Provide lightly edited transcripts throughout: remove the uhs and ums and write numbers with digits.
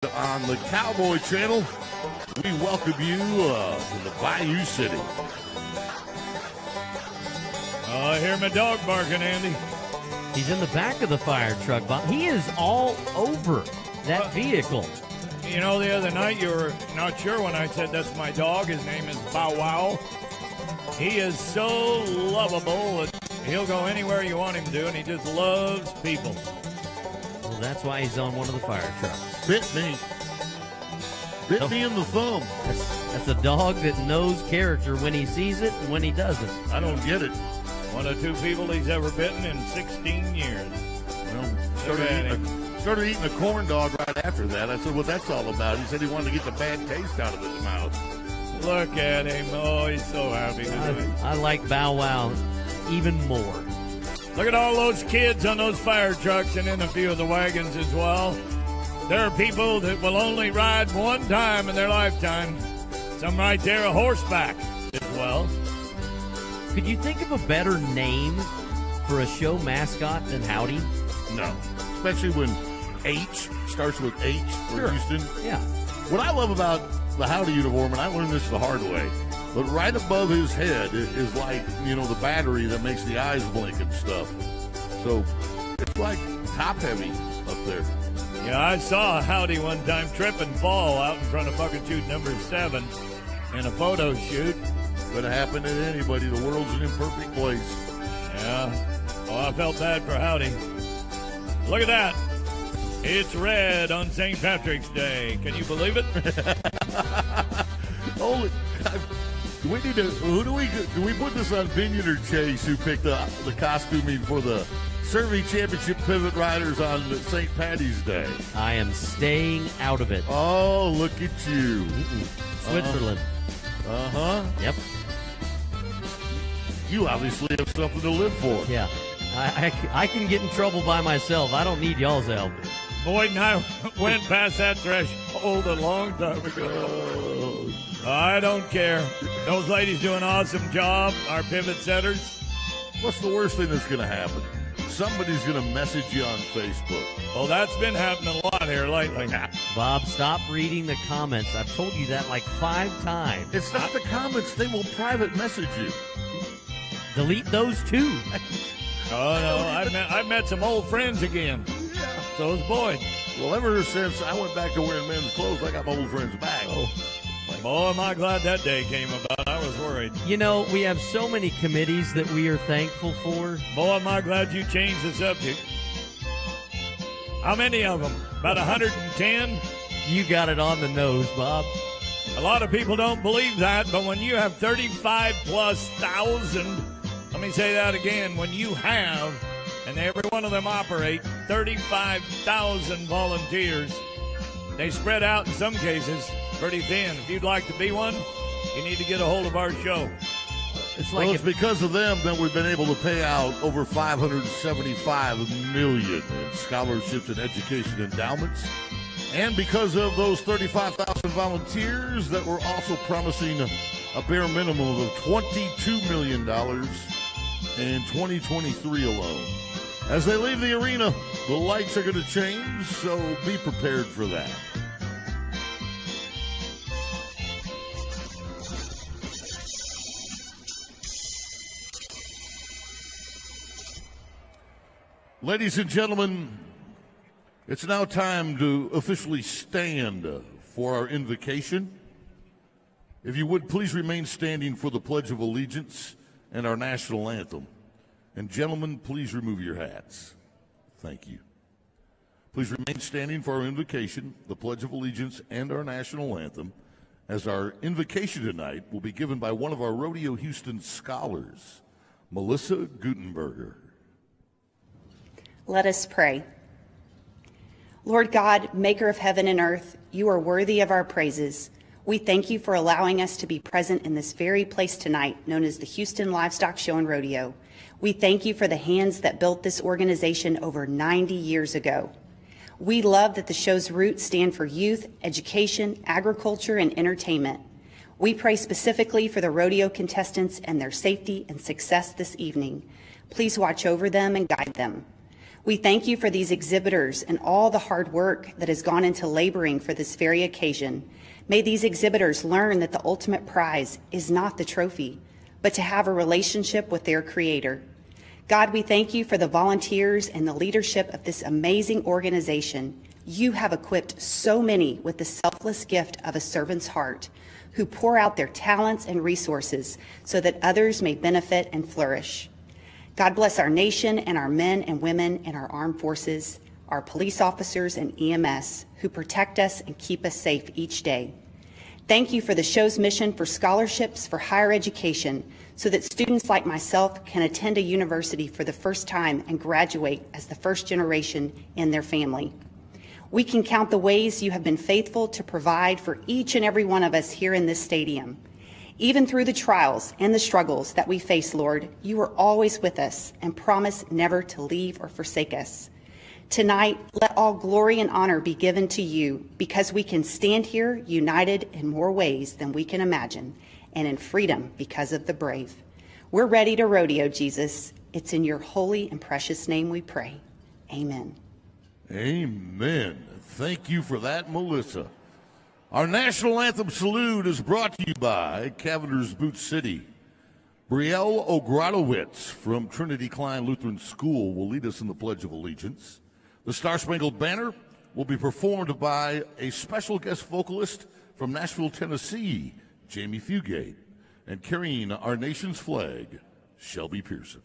On the Cowboy Channel, we welcome you to the Bayou City. I hear my dog barking, Andy. He's in the back of the fire truck, Bob. He is all over that vehicle. You know, the other night you were not sure when I said that's my dog. His name is Bow Wow. He is so lovable that he'll go anywhere you want him to, and he just loves people. Well, that's why he's on one of the fire trucks. Bit me in the thumb. That's a dog that knows character when he sees it and when he doesn't. I don't get it. One of two people he's ever bitten in 16 years. Well, started eating a corn dog right after that. I said, well, that's all about. He said he wanted to get the bad taste out of his mouth. Look at him. Oh, he's so happy. I like Bow Wow even more. Look at all those kids on those fire trucks and in a few of the wagons as well. There are people that will only ride one time in their lifetime. Some right there a horseback as well. Could you think of a better name for a show mascot than Howdy? No. Especially when H starts with H for Houston. Yeah. What I love about the Howdy uniform, and I learned this the hard way, but right above his head is like, you know, the battery that makes the eyes blink and stuff. So it's like top heavy up there. Yeah, I saw a Howdy one time trip and fall out in front of bucket chute number 7 in a photo shoot. Could have happened to anybody. The world's an imperfect place. Yeah. Oh, I felt bad for Howdy. Look at that. It's red on St. Patrick's Day. Can you believe it? Holy. We need to. Do we put this on Binion or Chase, who picked the costuming for the Survey Championship Pivot Riders on St. Patty's Day? I am staying out of it. Oh, look at you. Switzerland. Uh-huh. Yep. You obviously have something to live for. Yeah. I can get in trouble by myself. I don't need y'all's help. Boyd and I went past that threshold a long time ago. I don't care. Those ladies do an awesome job, our pivot setters. What's the worst thing that's going to happen? Somebody's going to message you on Facebook. Well, that's been happening a lot here lately. Bob, stop reading the comments. I've told you that like 5 times. It's not the comments. They will private message you. Delete those too. Oh, no. I've met some old friends again. Yeah. So is Boyd. Well, ever since I went back to wearing men's clothes, I got my old friends back. Oh. Boy, am I glad that day came about. I was worried. You know, we have so many committees that we are thankful for. Boy, am I glad you changed the subject. How many of them? About 110? You got it on the nose, Bob. A lot of people don't believe that, but when you have 35,000+, let me say that again, when you have, and every one of them operate, 35,000 volunteers, they spread out in some cases pretty thin. If you'd like to be one, you need to get a hold of our show. It's because of them that we've been able to pay out over $575 million in scholarships and education endowments. And because of those 35,000 volunteers that we're also promising a bare minimum of $22 million in 2023 alone. As they leave the arena, the lights are going to change, so be prepared for that. Ladies and gentlemen, it's now time to officially stand for our invocation. If you would, please remain standing for the Pledge of Allegiance and our national anthem. And gentlemen, please remove your hats. Thank you. Please remain standing for our invocation, the Pledge of Allegiance, and our national anthem, as our invocation tonight will be given by one of our Rodeo Houston scholars, Melissa Gutenberger. Let us pray. Lord God, maker of heaven and earth, you are worthy of our praises. We thank you for allowing us to be present in this very place tonight, known as the Houston Livestock Show and Rodeo. We thank you for the hands that built this organization over 90 years ago. We love that the show's roots stand for youth, education, agriculture, and entertainment. We pray specifically for the rodeo contestants and their safety and success this evening. Please watch over them and guide them. We thank you for these exhibitors and all the hard work that has gone into laboring for this very occasion. May these exhibitors learn that the ultimate prize is not the trophy, but to have a relationship with their Creator. God, we thank you for the volunteers and the leadership of this amazing organization. You have equipped so many with the selfless gift of a servant's heart, who pour out their talents and resources so that others may benefit and flourish. God bless our nation and our men and women in our armed forces, our police officers and EMS who protect us and keep us safe each day. Thank you for the show's mission for scholarships for higher education so that students like myself can attend a university for the first time and graduate as the first generation in their family. We can count the ways you have been faithful to provide for each and every one of us here in this stadium. Even through the trials and the struggles that we face, Lord, you are always with us and promise never to leave or forsake us. Tonight, let all glory and honor be given to you because we can stand here united in more ways than we can imagine and in freedom because of the brave. We're ready to rodeo, Jesus. It's in your holy and precious name we pray. Amen. Amen. Thank you for that, Melissa. Our national anthem salute is brought to you by Cavender's Boot City. Brielle Ogrodowitz from Trinity Klein Lutheran School will lead us in the Pledge of Allegiance. The Star-Spangled Banner will be performed by a special guest vocalist from Nashville, Tennessee, Jamie Fugate, and carrying our nation's flag, Shelby Pearson.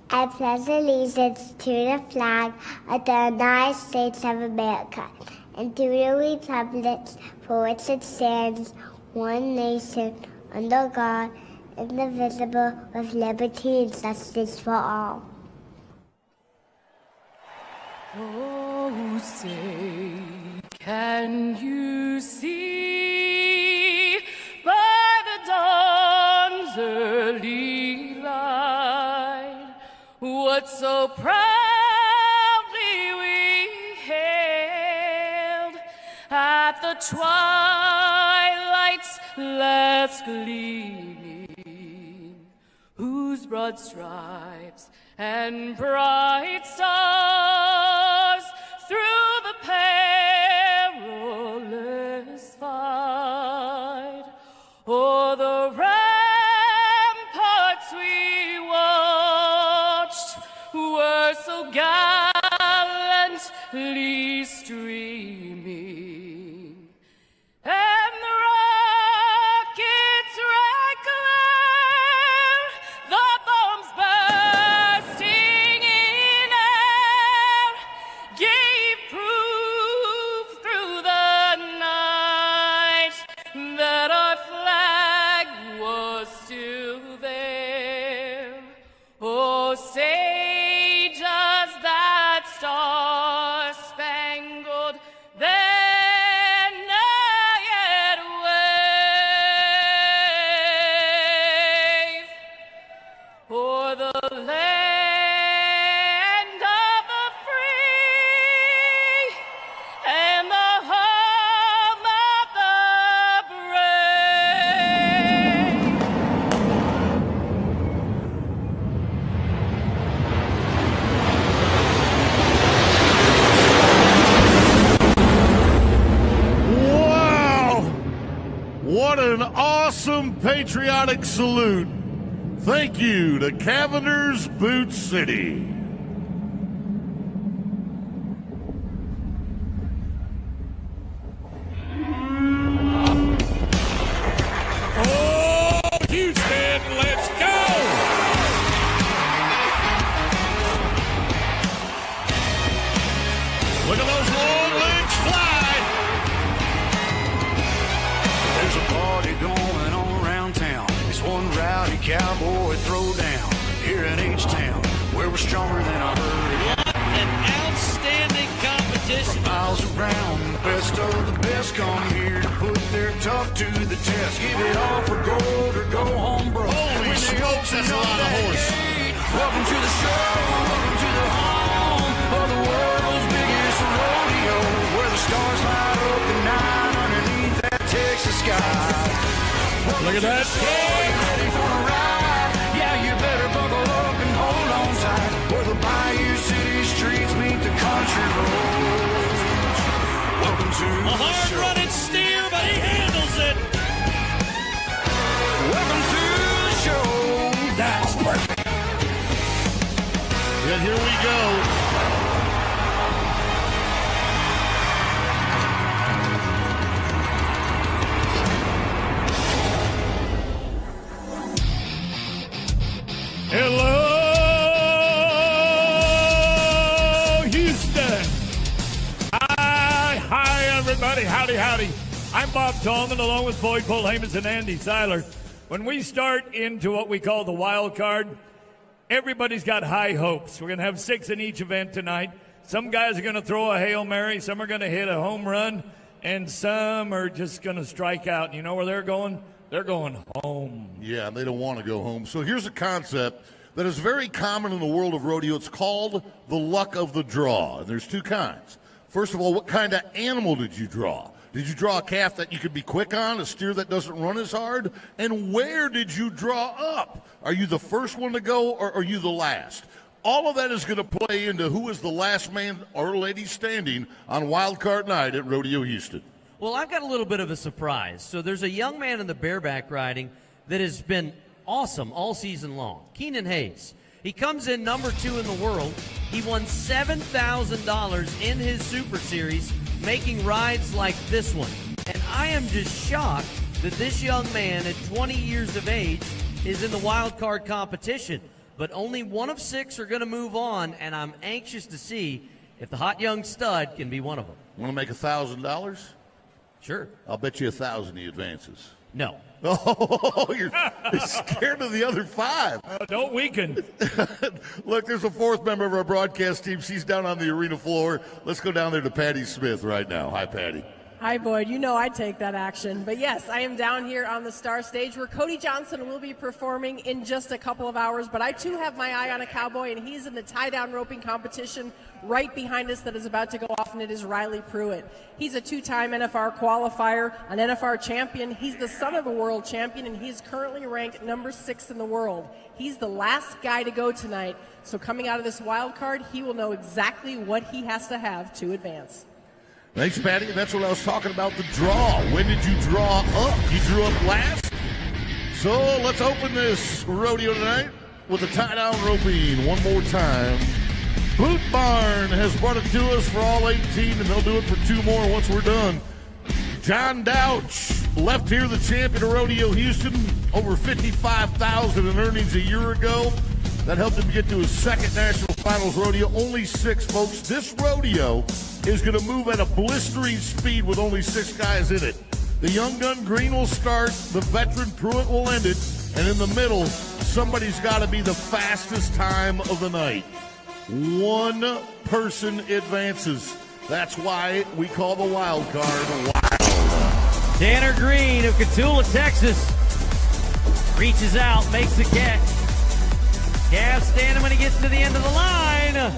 I pledge allegiance to the flag of the United States of America and to the republic for which it stands, one nation, under God, indivisible, with liberty and justice for all. Oh, say, can you see by the dawn's early light what so proudly we hailed at the twilight's last gleaming, whose broad stripes and bright stars through the perilous fight o'er the ramparts we watched were so gallantly streaming, and the rockets rang clear, the bombs bursting in air gave proof through the night that our flag was still there. Oh, say does that star-spangled banner yet wave o'er the land of the free and the home of the Wow! What an awesome patriotic salute. Thank you to Cavender's Boot City. Oh, Houston, let's go! Look at those long legs fly. There's a party going on around town. It's one rowdy cowboy throwdown here in H-Town, where we're stronger than a herd. An outstanding competition. Miles around, the best of the best come here to put their tough to the test. Give it all for gold or go home broke. Holy When they smokes, that's a open lot of up that horse. gate, welcome to the show, welcome to the home of the world's biggest rodeo, where the stars light up the night underneath that Texas sky. Look at that. Ready for a ride? Yeah, you better buckle up and hold on tight. Where the bayou Welcome to A the hard show. running steer, but he handles it. Welcome to the show. That's perfect. And here we go. Hello, Houston. Hi, everybody. Howdy. I'm Bob Tallman, along with Floyd Polhamus and Andy Seiler. When we start into what we call the wild card, everybody's got high hopes. We're going to have 6 in each event tonight. Some guys are going to throw a Hail Mary, some are going to hit a home run, and some are just going to strike out. You know where they're going? They're going home. Yeah, they don't want to go home. So here's a concept that is very common in the world of rodeo. It's called the luck of the draw. And there's 2 kinds. First of all, what kind of animal did you draw? Did you draw a calf that you could be quick on, a steer that doesn't run as hard? And where did you draw up? Are you the first one to go, or are you the last? All of that is going to play into who is the last man or lady standing on Wild Card Night at Rodeo Houston. Well, I've got a little bit of a surprise. So there's a young man in the bareback riding that has been awesome all season long. Keenan Hayes. He comes in number 2 in the world. He won $7,000 in his Super Series, making rides like this one. And I am just shocked that this young man at 20 years of age is in the wild card competition. But only 1 of 6 are going to move on, and I'm anxious to see if the hot young stud can be one of them. Want to make $1,000? Sure. I'll bet you 1,000 he advances. No. Oh, you're scared of the other 5. Don't weaken. Look, there's a 4th member of our broadcast team. She's down on the arena floor. Let's go down there to Patty Smith right now. Hi, Patty. Hi, Boyd. You know I'd take that action. But yes, I am down here on the star stage where Cody Johnson will be performing in just a couple of hours. But I, too, have my eye on a cowboy, and he's in the tie-down roping competition right behind us that is about to go off, and it is Riley Pruitt. He's a 2-time NFR qualifier, an NFR champion. He's the son of a world champion, and he's currently ranked number 6 in the world. He's the last guy to go tonight. So coming out of this wild card, he will know exactly what he has to have to advance. Thanks, Patty. And that's what I was talking about, the draw. When did you draw up? You drew up last? So let's open this rodeo tonight with a tie-down roping one more time. Boot Barn has brought it to us for all 18, and they'll do it for 2 more once we're done. John Douch left here the champion of Rodeo Houston, over $55,000 in earnings a year ago. That helped him get to his 2nd National Finals rodeo. Only 6, folks. This rodeo is going to move at a blistering speed with only 6 guys in it. The young gun Green will start, the veteran Pruitt will end it, and in the middle, somebody's got to be the fastest time of the night. 1 person advances. That's why we call the wild card wild. Tanner Green of Cotulla, Texas, reaches out, makes the catch. Gav standing when he gets to the end of the line.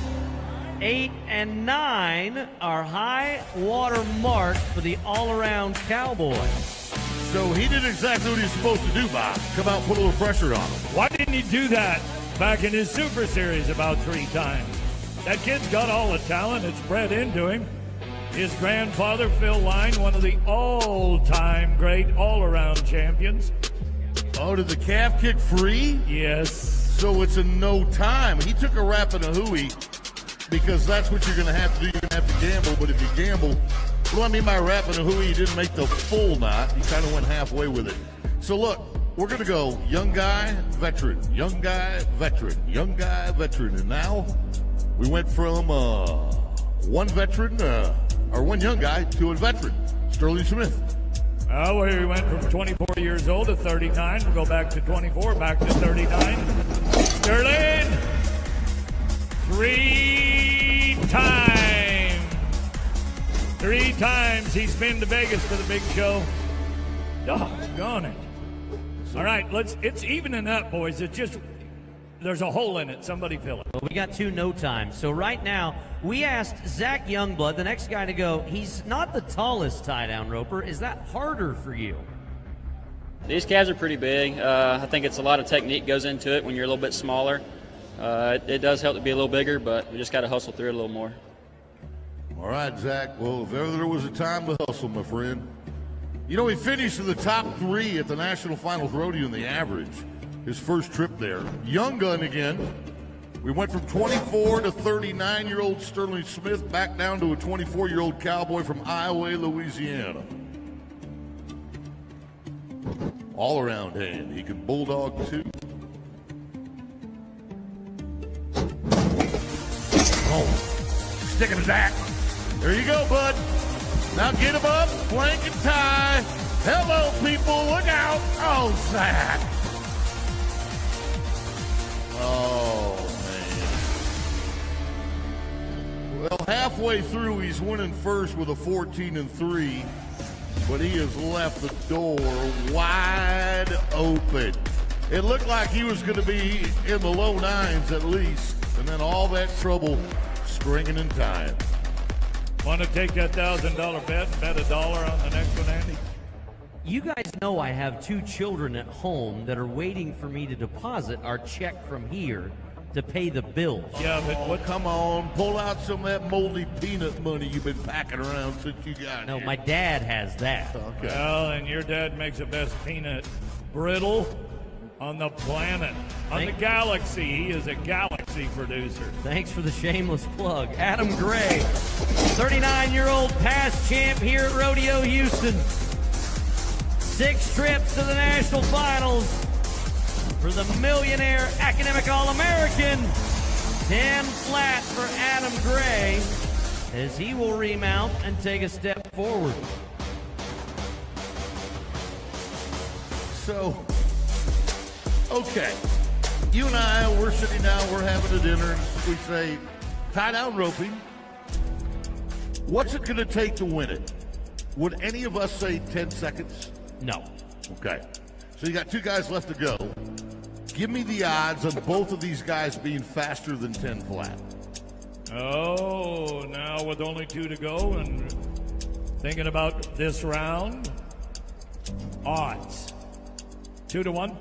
8 and 9 are high water mark for the all-around cowboy. So he did exactly what he was supposed to do, Bob. Come out and put a little pressure on him. Why didn't he do that back in his Super Series about 3 times? That kid's got all the talent. It's bred into him. His grandfather, Phil Line, one of the all-time great all-around champions. Oh, did the calf kick free? Yes. So it's a no time. He took a rap and a hooey because that's what you're going to have to do. You're going to have to gamble. But if you gamble, what do I mean by rap and a hooey? He didn't make the full knot. He kind of went halfway with it. So look, we're going to go young guy, veteran, young guy, veteran, young guy, veteran. And now we went from one veteran or one young guy to a veteran, Sterling Smith. We went from 24 years old to 39. We'll go back to 24, back to 39. Sterling, 3 times. 3 times he's been to Vegas for the big show. Doggone it. All right, it's evening up, boys. It's just, there's a hole in it. Somebody fill it. Well, we got 2 no times. So right now, we asked Zach Youngblood, the next guy to go. He's not the tallest tie-down roper. Is that harder for you? These calves are pretty big. I think it's a lot of technique goes into it when you're a little bit smaller. It does help to be a little bigger, but we just got to hustle through it a little more. All right, Zach. Well, if ever there was a time to hustle, my friend. You know, he finished in the top 3 at the National Finals Rodeo in the average. His first trip there. Young gun again. We went from 24 to 39-year-old Sterling Smith back down to a 24-year-old cowboy from Iowa, Louisiana. All-around hand. He can bulldog, too. Oh, sticking to Zach. There you go, bud. Now get him up, flank and tie. Hello, people, look out. Oh, Zach. Oh, man. Well, halfway through, he's winning first with a 14-3, but he has left the door wide open. It looked like he was going to be in the low 9s at least, and then all that trouble stringing and tying. Want to take that $1,000 bet and bet $1 on the next one, Andy? You guys know I have 2 children at home that are waiting for me to deposit our check from here to pay the bills. Yeah, but what? Come on, pull out some of that moldy peanut money you've been packing around since you got No, here. my dad has that. Okay. Well, and your dad makes the best peanut brittle on the planet, on the galaxy. He is a galaxy producer. Thanks for the shameless plug. Adam Gray, 39-year-old past champ here at Rodeo Houston. 6 trips to the national finals for the millionaire academic All-American. 10 flat for Adam Gray as he will remount and take a step forward. So, okay, you and I, we're sitting down, we're having a dinner, and we say, tie down roping. What's it going to take to win it? Would any of us say 10 seconds? No. Okay. So you got 2 guys left to go. Give me the odds on both of these guys being faster than 10 flat. Oh, now with only 2 to go and thinking about this round, odds 2 to 1.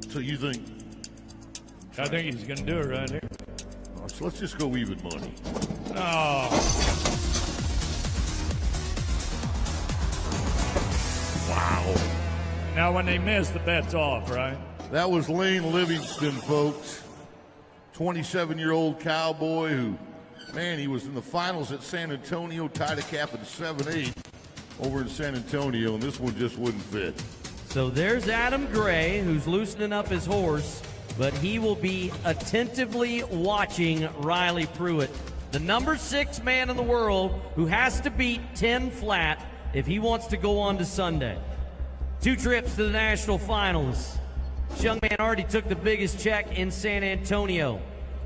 So you think? I think he's going to do it right here. So let's just go even money. Oh. Wow. Now when they miss, the bet's off, right? That was Lane Livingston, folks. 27-year-old cowboy who, man, he was in the finals at San Antonio, tied a cap at 7-8 over in San Antonio, and this one just wouldn't fit. So there's Adam Gray, who's loosening up his horse, but he will be attentively watching Riley Pruitt, the number 6 man in the world who has to beat 10 flat if he wants to go on to Sunday. 2 trips to the national finals. This young man already took the biggest check in San Antonio.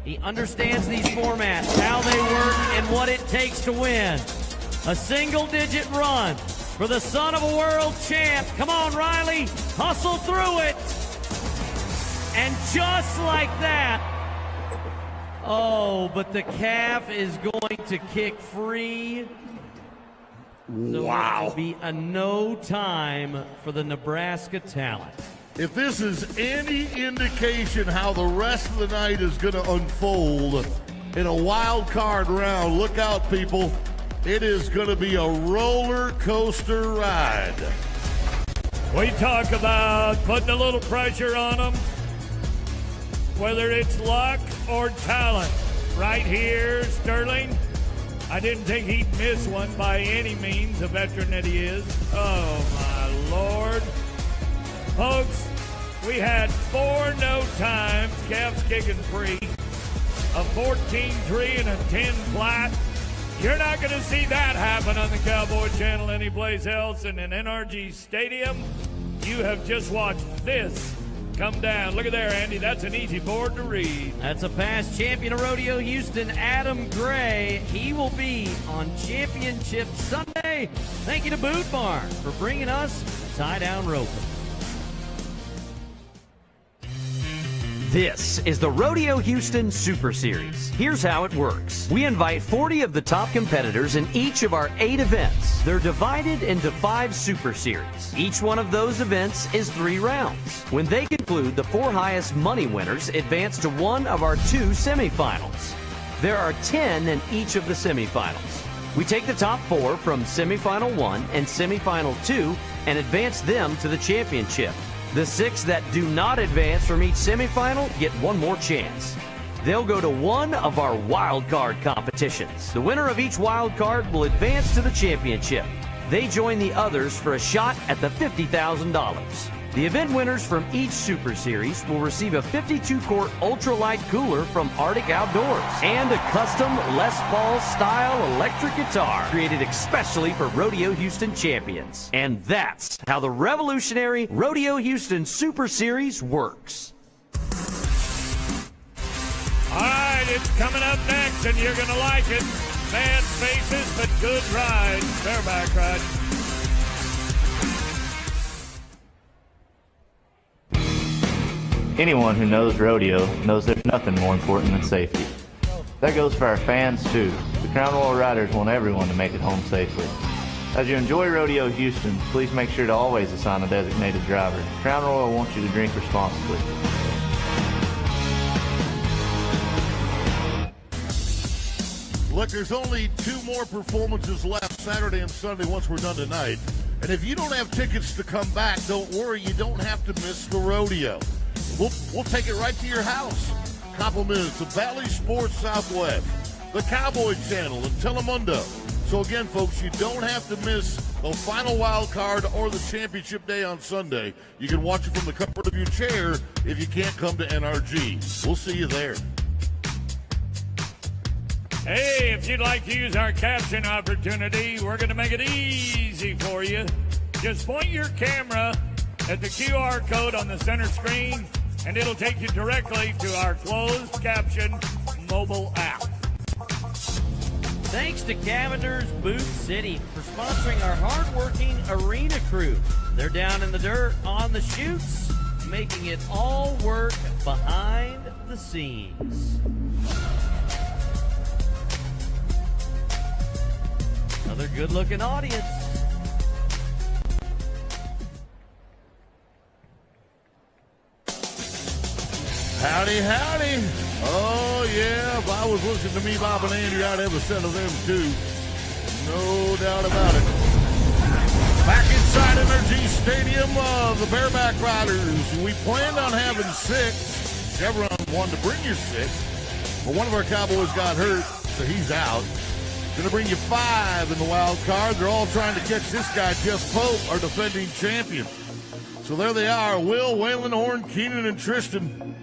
He understands these formats, how they work, and what it takes to win. A single-digit run for the son of a world champ. Come on, Riley, hustle through it. And just like that, oh, but the calf is going to kick free. So Wow. it will be a no time for the Nebraska talent. If this is any indication how the rest of the night is going to unfold in a wild card round, look out, people. It is going to be a roller coaster ride. We talk about putting a little pressure on them, whether it's luck or talent. Right here, Sterling. I didn't think he'd miss one by any means, a veteran that he is. Oh, my Lord. Folks, we had 4 no times, calves kicking free, a 14-3 and a 10 flat. You're not going to see that happen on the Cowboy Channel anyplace else in an NRG stadium. You have just watched this come down. Look at there, Andy. That's an easy board to read. That's a past champion of Rodeo Houston, Adam Gray. He will be on Championship Sunday. Thank you to Boot Barn for bringing us Tie Down Roping. This is the Rodeo Houston Super Series. Here's how it works. We invite 40 of the top competitors in each of our 8 events. They're divided into 5 Super Series. Each one of those events is 3 rounds. When they conclude, the 4 highest money winners advance to one of our 2 semifinals. There are 10 in each of the semifinals. We take the top 4 from semifinal 1 and semifinal 2 and advance them to the championship. The 6 that do not advance from each semifinal get one more chance. They'll go to one of our wild card competitions. The winner of each wild card will advance to the championship. They join the others for a shot at the $50,000. The event winners from each Super Series will receive a 52-quart ultralight cooler from Arctic Outdoors and a custom Les Paul style electric guitar created especially for Rodeo Houston champions. And that's how the revolutionary Rodeo Houston Super Series works. All right, it's coming up next, and you're going to like it. Bad faces, but good ride. Bareback ride. Anyone who knows rodeo knows there's nothing more important than safety. That goes for our fans too. The Crown Royal Riders want everyone to make it home safely. As you enjoy Rodeo Houston, please make sure to always assign a designated driver. Crown Royal wants you to drink responsibly. Look, there's only 2 more performances left, Saturday and Sunday, once we're done tonight. And if you don't have tickets to come back, don't worry, you don't have to miss the rodeo. We'll take it right to your house. Compliments of Valley Sports Southwest, the Cowboy Channel, and Telemundo. So again, folks, you don't have to miss the final wild card or the championship day on Sunday. You can watch it from the comfort of your chair if you can't come to NRG. We'll see you there. Hey, if you'd like to use our caption opportunity, we're going to make it easy for you. Just point your camera at the QR code on the center screen, and it'll take you directly to our closed caption mobile app. Thanks to Cavender's Boot City for sponsoring our hardworking arena crew. They're down in the dirt on the chutes, making it all work behind the scenes. Another good-looking audience. Howdy, howdy. Oh, yeah, if I was listening to me, Bob and Andrew, I'd have a set of them, too. No doubt about it. Back inside NRG Stadium, the Bareback Riders. We planned on having 6. Chevron wanted to bring you 6, but one of our Cowboys got hurt, so he's out. Going to bring you 5 in the wild card. They're all trying to catch this guy, Jeff Pope, our defending champion. So there they are, Will, Waylon, Horn, Keenan, and Tristan.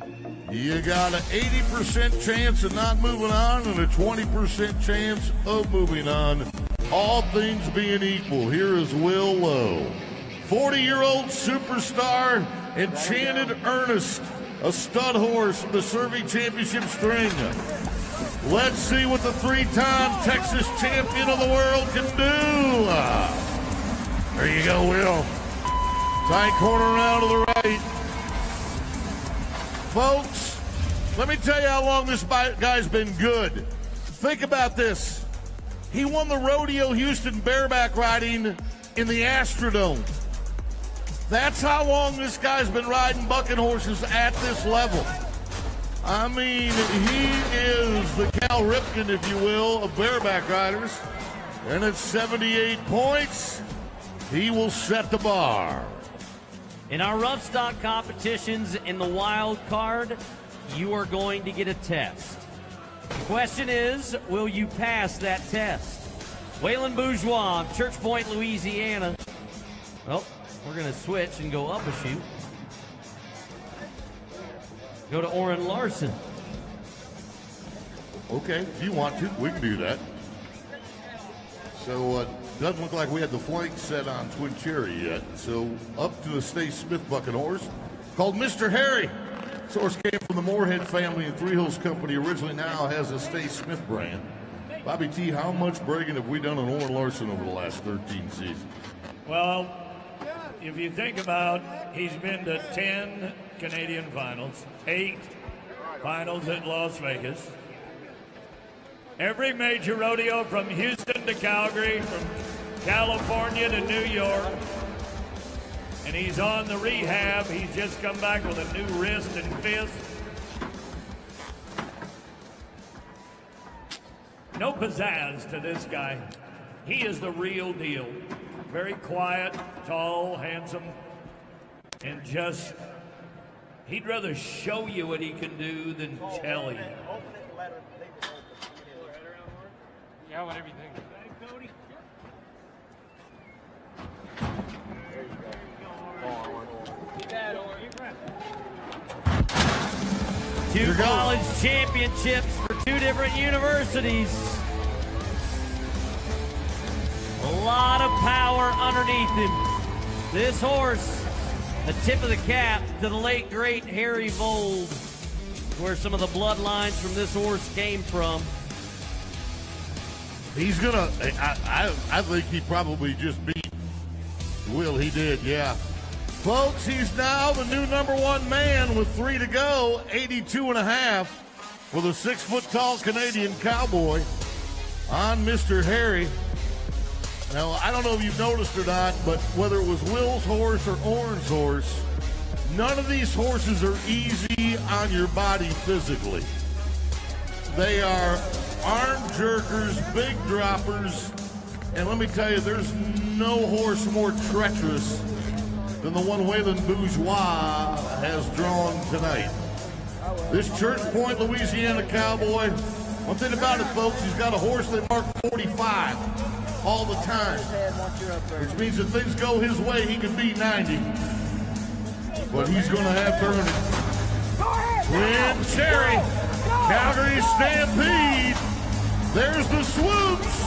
You got an 80% chance of not moving on and a 20% chance of moving on. All things being equal, here is Will Lowe. 40-year-old superstar, Enchanted Ernest, a stud horse from the Survey Championship string. Let's see what the 3-time Texas champion of the world can do. There you go, Will. Tight corner around to the right. Folks, let me tell you how long this guy's been good. Think about this. He won the Rodeo Houston bareback riding in the Astrodome. That's how long this guy's been riding bucking horses at this level. I mean, he is the Cal Ripken, if you will, of bareback riders. And at 78 points, he will set the bar. In our rough stock competitions in the wild card, you are going to get a test. The question is, will you pass that test? Waylon Bourgeois of Church Point, Louisiana. Well, we're going to switch and go up a chute. Go to Orrin Larson. Okay, if you want to, we can do that. So, doesn't look like we had the flank set on Twin Cherry yet. So, up to the Stay Smith bucking horse, called Mr. Harry. This horse came from the Moorhead family and Three Hills Company. Originally now has a Stay Smith brand. Bobby T, how much bragging have we done on Orrin Larson over the last 13 seasons? Well, if you think about, he's been to 10 Canadian finals, 8 finals at Las Vegas. Every major rodeo from Houston to Calgary, from California to New York. And he's on the rehab. He's just come back with a new wrist and fist. No pizzazz to this guy. He is the real deal. Very quiet, tall, handsome, and just, he'd rather show you what he can do than tell you. Yeah, whatever you think. Two college championships for two different universities. A lot of power underneath him. This horse, the tip of the cap to the late, great Harry Vold, where some of the bloodlines from this horse came from. He's gonna, I think he probably just beat Will. He did, yeah. Folks, he's now the new #1 man with 3 to go, 82.5 with a 6-foot-tall Canadian cowboy on Mr. Harry. Now, I don't know if you've noticed or not, but whether it was Will's horse or Oren's horse, none of these horses are easy on your body physically. They are arm jerkers, big droppers, and let me tell you, there's no horse more treacherous than the one Waylon Bourgeois has drawn tonight. This Church Point, Louisiana cowboy, one thing about it, folks, he's got a horse they mark 45 all the time, which means if things go his way, he can beat 90. But he's going to have to earn it. Twin Cherry, Calgary Stampede. There's the swoops.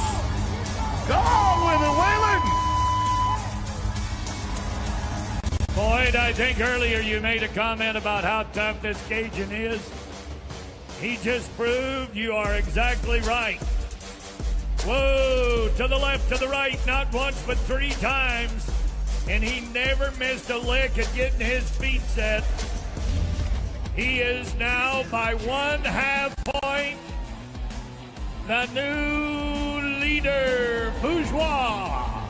Go on with it, Waylon. Boyd, I think earlier you made a comment about how tough this Cajun is. He just proved you are exactly right. Whoa, to the left, to the right, not once but 3 times. And he never missed a lick at getting his feet set. He is now by 1/2 point the new leader, Bourgeois.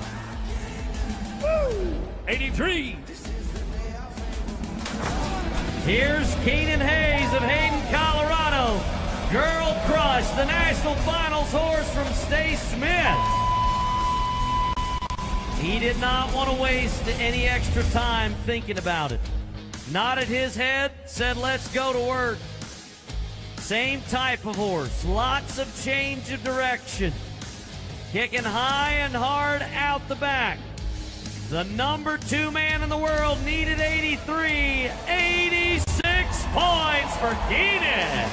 Woo! 83. Here's Keenan Hayes of Hayden, Colorado. Girl Crush, the national finals horse from Stay Smith. He did not want to waste any extra time thinking about it. Nodded his head, said, let's go to work. Same type of horse, lots of change of direction. Kicking high and hard out the back. The #2 man in the world needed 83, 86 points for Keenan.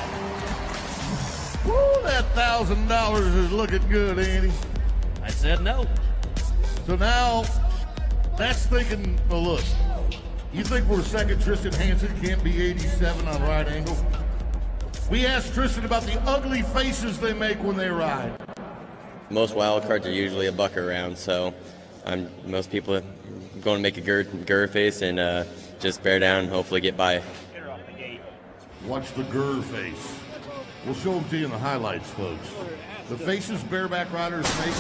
Woo, that $1,000 is looking good, Andy. I said no. So now, that's thinking, well, look, you think for a second Tristan Hansen can't be 87 on right angle? We asked Tristan about the ugly faces they make when they ride. Most wild cards are usually a buck around, so most people are going to make a gur face and just bear down and hopefully get by. Watch the gur face. We'll show them to you in the highlights, folks. The faces bareback riders make.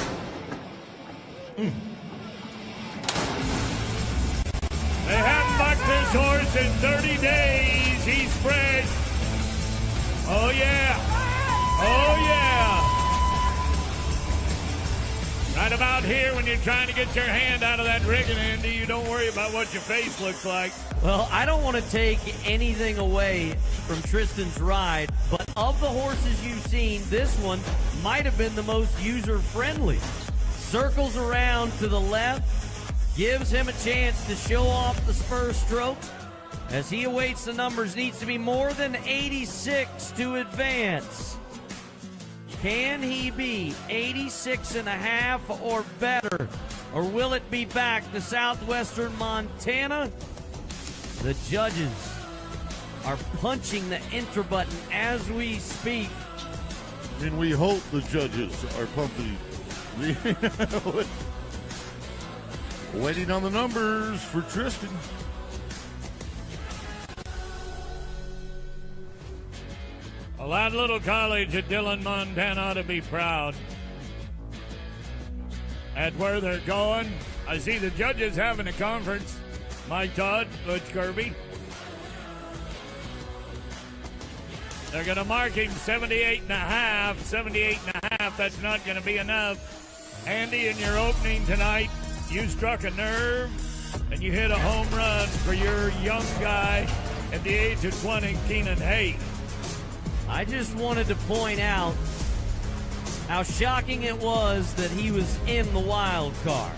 They haven't bucked this horse in 30 days. He's fresh. Oh, yeah. Oh, yeah. Right about here, when you're trying to get your hand out of that rigging, Andy, you don't worry about what your face looks like. Well, I don't want to take anything away from Tristan's ride, but of the horses you've seen, this one might have been the most user-friendly. Circles around to the left, gives him a chance to show off the spur stroke. As he awaits the numbers, needs to be more than 86 to advance. Can he be 86.5 or better? Or will it be back to southwestern Montana? The judges are punching the enter button as we speak. I mean, we hope the judges are pumping. Waiting on the numbers for Tristan. Well, that little college at Dillon, Montana ought to be proud at where they're going. I see the judges having a conference. Mike Todd, Butch Kirby. They're going to mark him 78.5. 78.5. That's not going to be enough. Andy, in your opening tonight, you struck a nerve and you hit a home run for your young guy at the age of 20, Keenan Hayes. I just wanted to point out how shocking it was that he was in the wild card.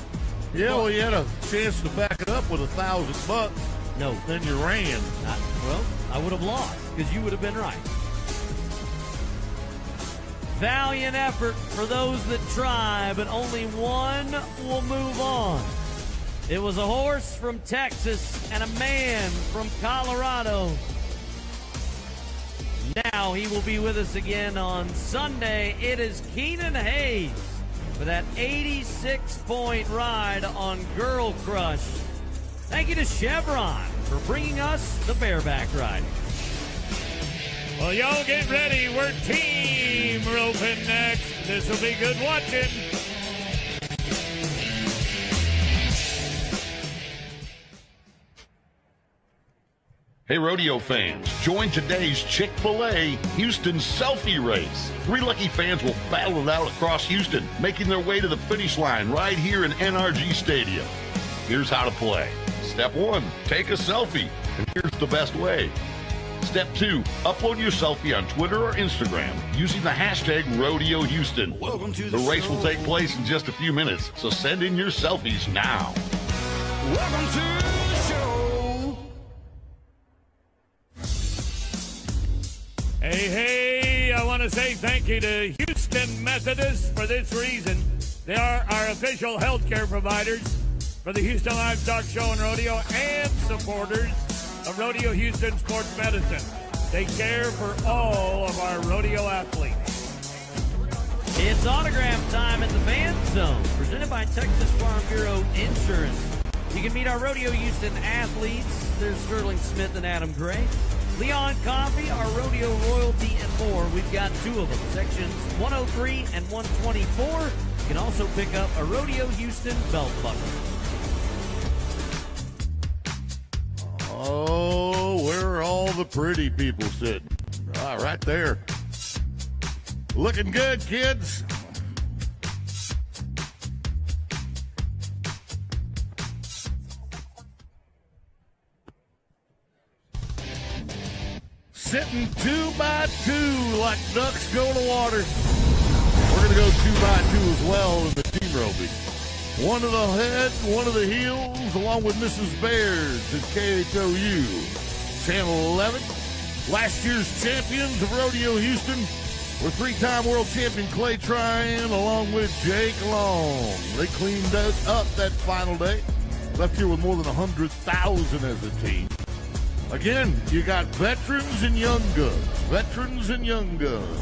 Yeah, well, you had a chance to back it up with $1,000. No. Then you ran. Well, I would have lost because you would have been right. Valiant effort for those that try, but only one will move on. It was a horse from Texas and a man from Colorado. Now he will be with us again on Sunday. It is Keenan Hayes for that 86-point ride on Girl Crush. Thank you to Chevron for bringing us the bareback riding. Well, y'all get ready. We're team roping next. This will be good watching. Hey, rodeo fans, join today's Chick-fil-A Houston Selfie Race. 3 lucky fans will battle it out across Houston, making their way to the finish line right here in NRG Stadium. Here's how to play. Step 1, take a selfie, and here's the best way. Step 2, upload your selfie on Twitter or Instagram using the hashtag RodeoHouston. The race will take place in just a few minutes, so send in your selfies now. Welcome to the show. Hey, I want to say thank you to Houston Methodist for this reason. They are our official healthcare providers for the Houston Livestock Show and Rodeo and supporters of Rodeo Houston Sports Medicine. They care for all of our rodeo athletes. It's autograph time at the Van Zone, presented by Texas Farm Bureau Insurance. You can meet our Rodeo Houston athletes. There's Sterling Smith and Adam Gray. Leon Coffey, our rodeo royalty, and more. We've got 2 of them, sections 103 and 124. You can also pick up a Rodeo Houston belt buckle. Oh, where are all the pretty people sitting? Right there. Looking good, kids. Sitting 2 by 2 like ducks go to water. We're going to go 2 by 2 as well in the team roping. 1 to the head, 1 to the heels, along with Mrs. Bears at KHOU. Channel 11. Last year's champions of Rodeo Houston were 3-time world champion Clay Tryon, along with Jake Long. They cleaned up that final day. Left here with more than 100,000 as a team. Again, you got veterans and young guns. Veterans and young guns.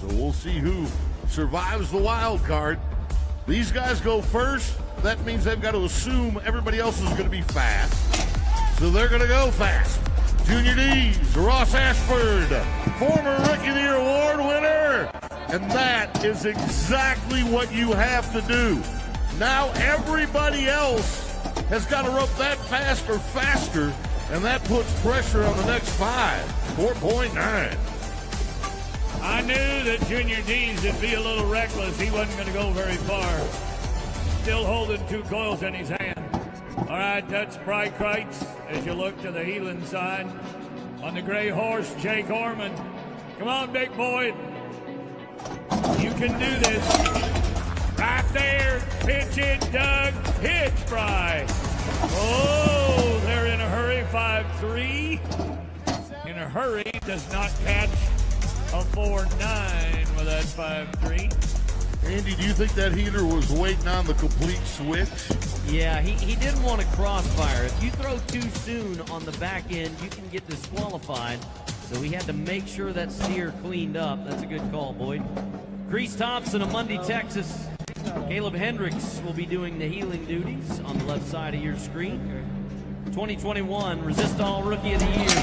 So we'll see who survives the wild card. These guys go first. That means they've got to assume everybody else is going to be fast. So they're going to go fast. Junior D's, Ross Ashford, former Rookie of the Year award winner. And that is exactly what you have to do. Now everybody else has got to rope that fast or faster, and that puts pressure on the next 5. 4.9. I knew that Junior D's would be a little reckless. He wasn't going to go very far. Still holding 2 coils in his hand. All right, that's Bry Kreitz as you look to the heeling side. On the gray horse, Jake Orman. Come on, big boy. You can do this. Right there. Pitch it, Doug. Pitch, Bry. Oh, they're in a hurry. 5-3. In a hurry. Does not catch a 4-9 with that 5-3. Andy, do you think that heater was waiting on the complete switch? Yeah, he didn't want to crossfire. If you throw too soon on the back end, you can get disqualified. So he had to make sure that steer cleaned up. That's a good call, Boyd. Grease Thompson of Mundy, Texas. Caleb Hendricks will be doing the healing duties on the left side of your screen. 2021 Resist All Rookie of the Year.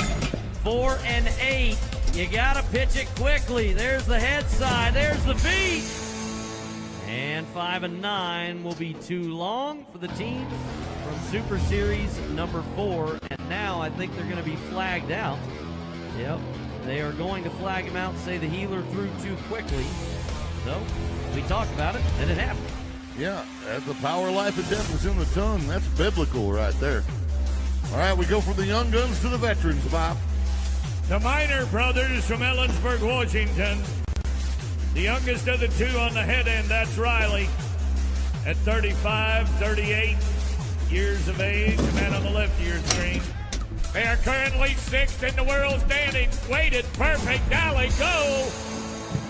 4 and 8. You gotta pitch it quickly. There's the head side. There's the beat. And 5 and 9 will be too long for the team from Super Series number 4. And now I think they're going to be flagged out. Yep. They are going to flag him out and say the healer threw too quickly. So, we talked about it, and it happened. Yeah, the power, life, and death is in the tongue. That's biblical right there. All right, we go from the young guns to the veterans, Bob. The Minor brothers from Ellensburg, Washington. The youngest of the two on the head end, that's Riley. At 35, 38 years of age, the man on the left of your screen. They are currently 6th in the world standing. Weighted perfect. Now they go.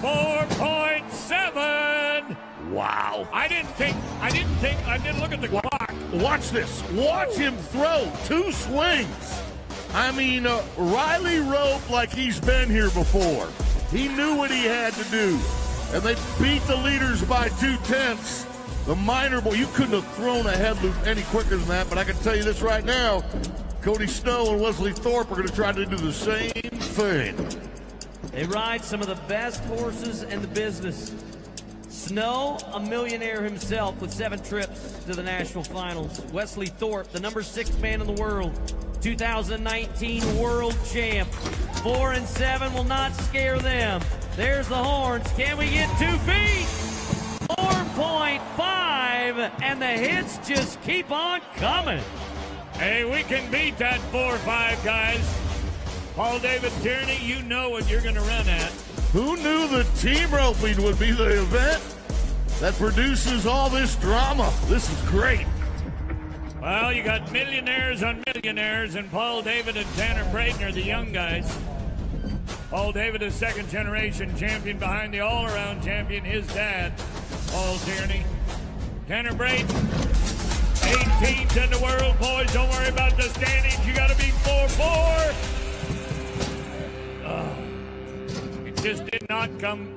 4.7. Wow. I didn't look at the clock. Watch this. Watch him throw 2 swings. I mean, Riley roped like he's been here before. He knew what he had to do. And they beat the leaders by 2/10. The Minor boy, you couldn't have thrown a head loop any quicker than that, but I can tell you this right now. Cody Snow and Wesley Thorpe are going to try to do the same thing. They ride some of the best horses in the business. Snow, a millionaire himself with 7 trips to the national finals. Wesley Thorpe, the number 6 man in the world, 2019 world champ. 4 and 7 will not scare them. There's the horns. Can we get 2 feet? 4.5, and the hits just keep on coming. Hey, we can beat that 4-5, guys. Paul David Tierney, you know what you're going to run at. Who knew the team roping would be the event that produces all this drama? This is great. Well, you got millionaires on millionaires, and Paul David and Tanner Braden are the young guys. Paul David is 2nd generation champion behind the all-around champion, his dad, Paul Tierney. Tanner Braden, 18th in the world. Boys, don't worry about the standings. You got to be 4-4. It just did not come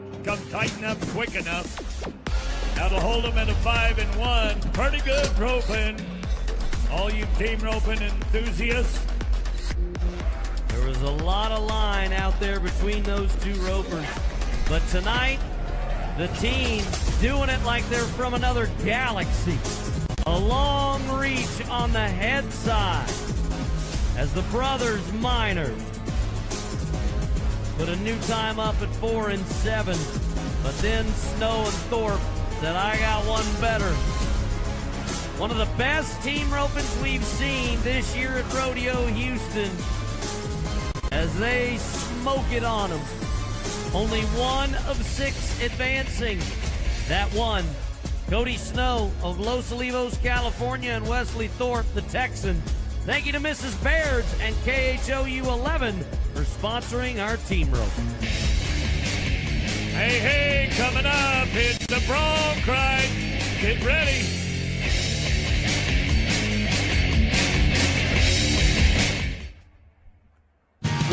tight enough, quick enough. Now to hold them at a 5-1. Pretty good roping. All you team roping enthusiasts. There was a lot of line out there between those 2 ropers. But tonight, the team doing it like they're from another galaxy. A long reach on the head side as the brothers Minor put a new time up at 4 and 7. But then Snow and Thorpe said, I got one better. One of the best team ropings we've seen this year at Rodeo Houston as they smoke it on them. Only 1 of 6 advancing. That one, Cody Snow of Los Olivos, California, and Wesley Thorpe, the Texan. Thank you to Mrs. Baird's and KHOU 11 for sponsoring our team rope. Hey, coming up, it's the bronc ride. Get ready.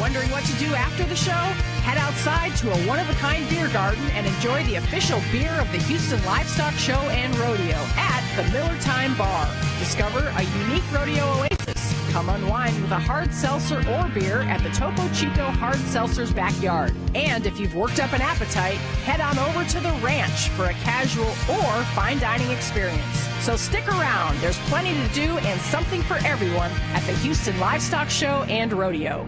Wondering what to do after the show? Head outside to a one-of-a-kind beer garden and enjoy the official beer of the Houston Livestock Show and Rodeo at the Miller Time Bar. Discover a unique rodeo oasis. Come unwind with a hard seltzer or beer at the Topo Chico Hard Seltzer's backyard. And if you've worked up an appetite, head on over to the ranch for a casual or fine dining experience. So stick around. There's plenty to do and something for everyone at the Houston Livestock Show and Rodeo.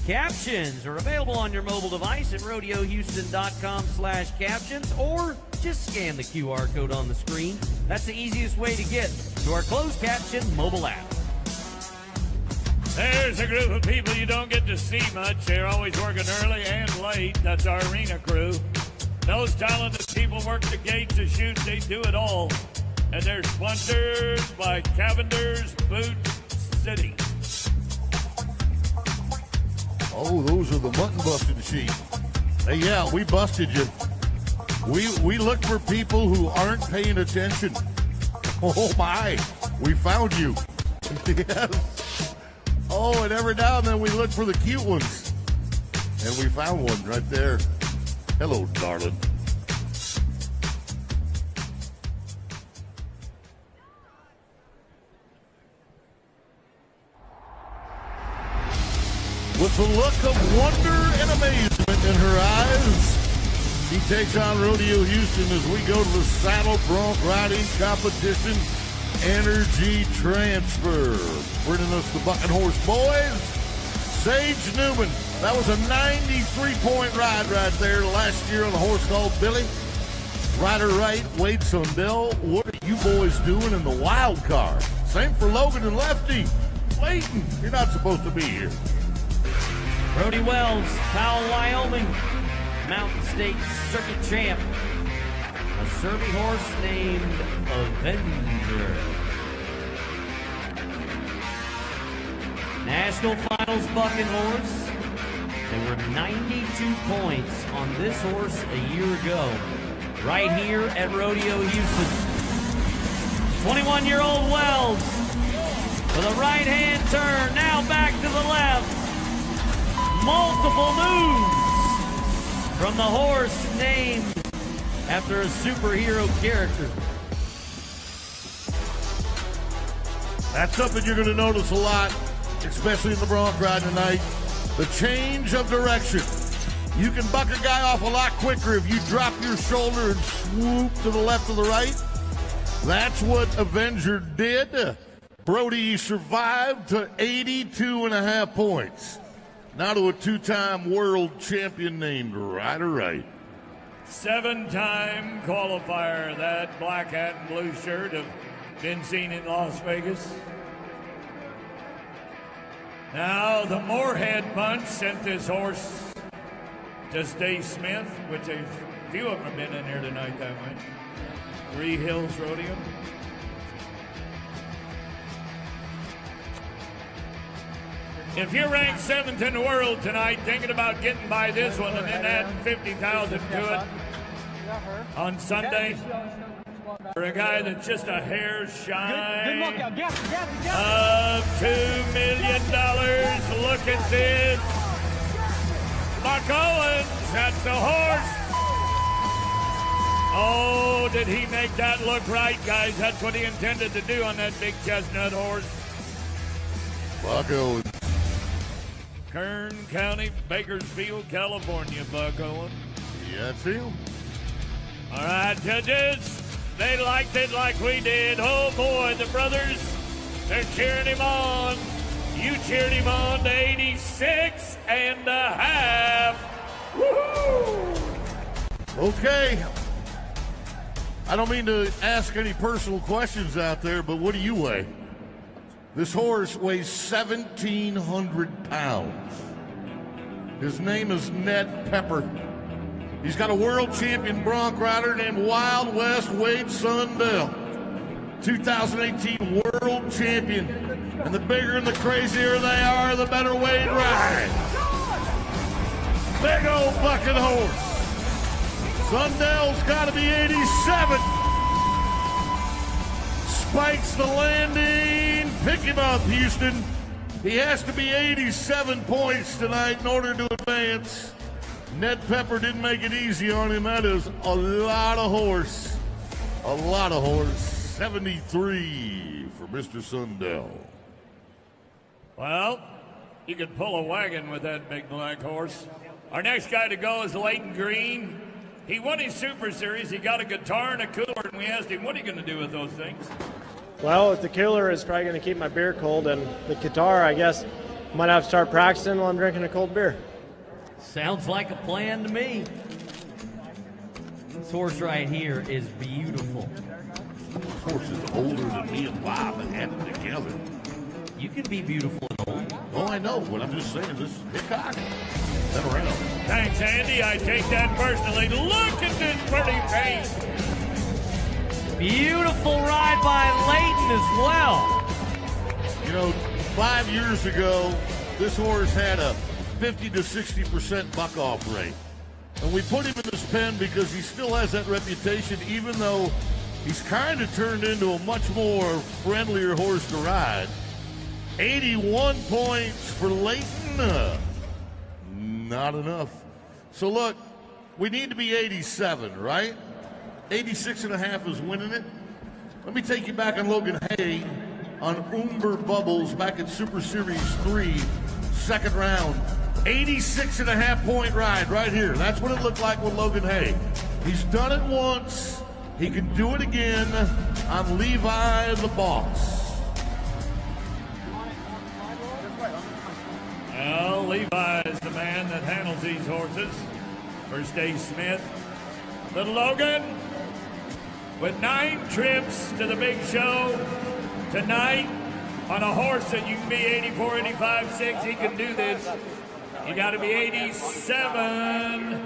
Captions are available on your mobile device at rodeohouston.com/captions, or just scan the QR code on the screen. That's the easiest way to get to our closed caption mobile app. There's a group of people you don't get to see much. They're always working early and late. That's our arena crew. Those talented people work the gates, the chute, they do it all. And they're sponsored by Cavender's Boot City. Oh, those are the mutton busting sheep. Hey, yeah, we busted you. We look for people who aren't paying attention. Oh, my. We found you. Yes. Oh, and every now and then we look for the cute ones. And we found one right there. Hello, darling. With a look of wonder and amazement in her eyes, he takes on Rodeo Houston as we go to the saddle bronc riding competition Energy Transfer. Bringing us the Bucking Horse boys. Sage Newman. That was a 93-point ride right there last year on a horse called Billy. Rider right, Wade Sundell. What are you boys doing in the wild card? Same for Logan and Lefty. Layton, you're not supposed to be here. Brody Wells, Powell, Wyoming, Mountain State Circuit Champ. A Serby horse named Avenger. National Finals bucking horse. There were 92 points on this horse a year ago, right here at Rodeo Houston. 21-year-old Wells with a right-hand turn, now back to the left. Multiple moves from the horse named after a superhero character. That's something you're going to notice a lot, especially in the bronc ride tonight. The change of direction. You can buck a guy off a lot quicker if you drop your shoulder and swoop to the left or the right. That's what Avenger did. Brody survived to 82.5 points. Now to a two-time world champion named Ryder Wright. 7-time qualifier. That black hat and blue shirt have been seen in Las Vegas. Now the Moorhead Bunch sent this horse to Stay Smith, which a few of them have been in here tonight that way. Three Hills Rodeo. If you're ranked 7th in the world tonight, thinking about getting by this one and then adding 50,000 to it on Sunday, for a guy that's just a hair shy of $2 million, look at this. Buck Owens, that's the horse. Oh, did he make that look right, guys? That's what he intended to do on that big chestnut horse. Buck Owens. Kern County, Bakersfield, California, Buck Owens. Yeah, that's him. All right, judges, they liked it like we did. Oh, boy, the brothers, they're cheering him on. You cheered him on to 86.5. Woo-hoo! Okay. I don't mean to ask any personal questions out there, but what do you weigh? This horse weighs 1,700 pounds. His name is Ned Pepper. He's got a world champion bronc rider named Wild West Wade Sundell. 2018 world champion. And the bigger and the crazier they are, the better Wade rides. Big old bucking horse. Sundell's got to be 87. Spikes the landing. Pick him up, Houston. He has to be 87 points tonight in order to advance. Ned Pepper didn't make it easy on him. That is a lot of horse. A lot of horse. 73 for Mr. Sundell. Well, you could pull a wagon with that big black horse. Our next guy to go is Leighton Green. He won his Super Series. He got a guitar and a cooler, and we asked him, what are you going to do with those things? Well, the cooler is probably going to keep my beer cold, and the guitar, I guess, might have to start practicing while I'm drinking a cold beer. Sounds like a plan to me. This horse right here is beautiful. This horse is older than me and Bob and had them together. You can be beautiful and old. Oh, I know, but I'm just saying, this Hickok, been around. Thanks, Andy. I take that personally. Look at this pretty face. Beautiful ride by Leighton as well. You know, 5 years ago, this horse had a 50 to 60% buck-off rate. And we put him in this pen because he still has that reputation, even though he's kind of turned into a much more friendlier horse to ride. 81 points for Leighton. Not enough. So look, we need to be 87, right? 86.5 is winning it. Let me take you back on Logan Hay on Umber Bubbles back at Super Series 3, second round. 86.5 point ride right here. That's what it looked like with Logan Hay. He's done it once. He can do it again on Levi the Boss. Well, Levi is the man that handles these horses. First Dave Smith, Little Logan, with 9 trips to the big show tonight on a horse that you can be 84, 85, 6. He can do this. You got to be 87.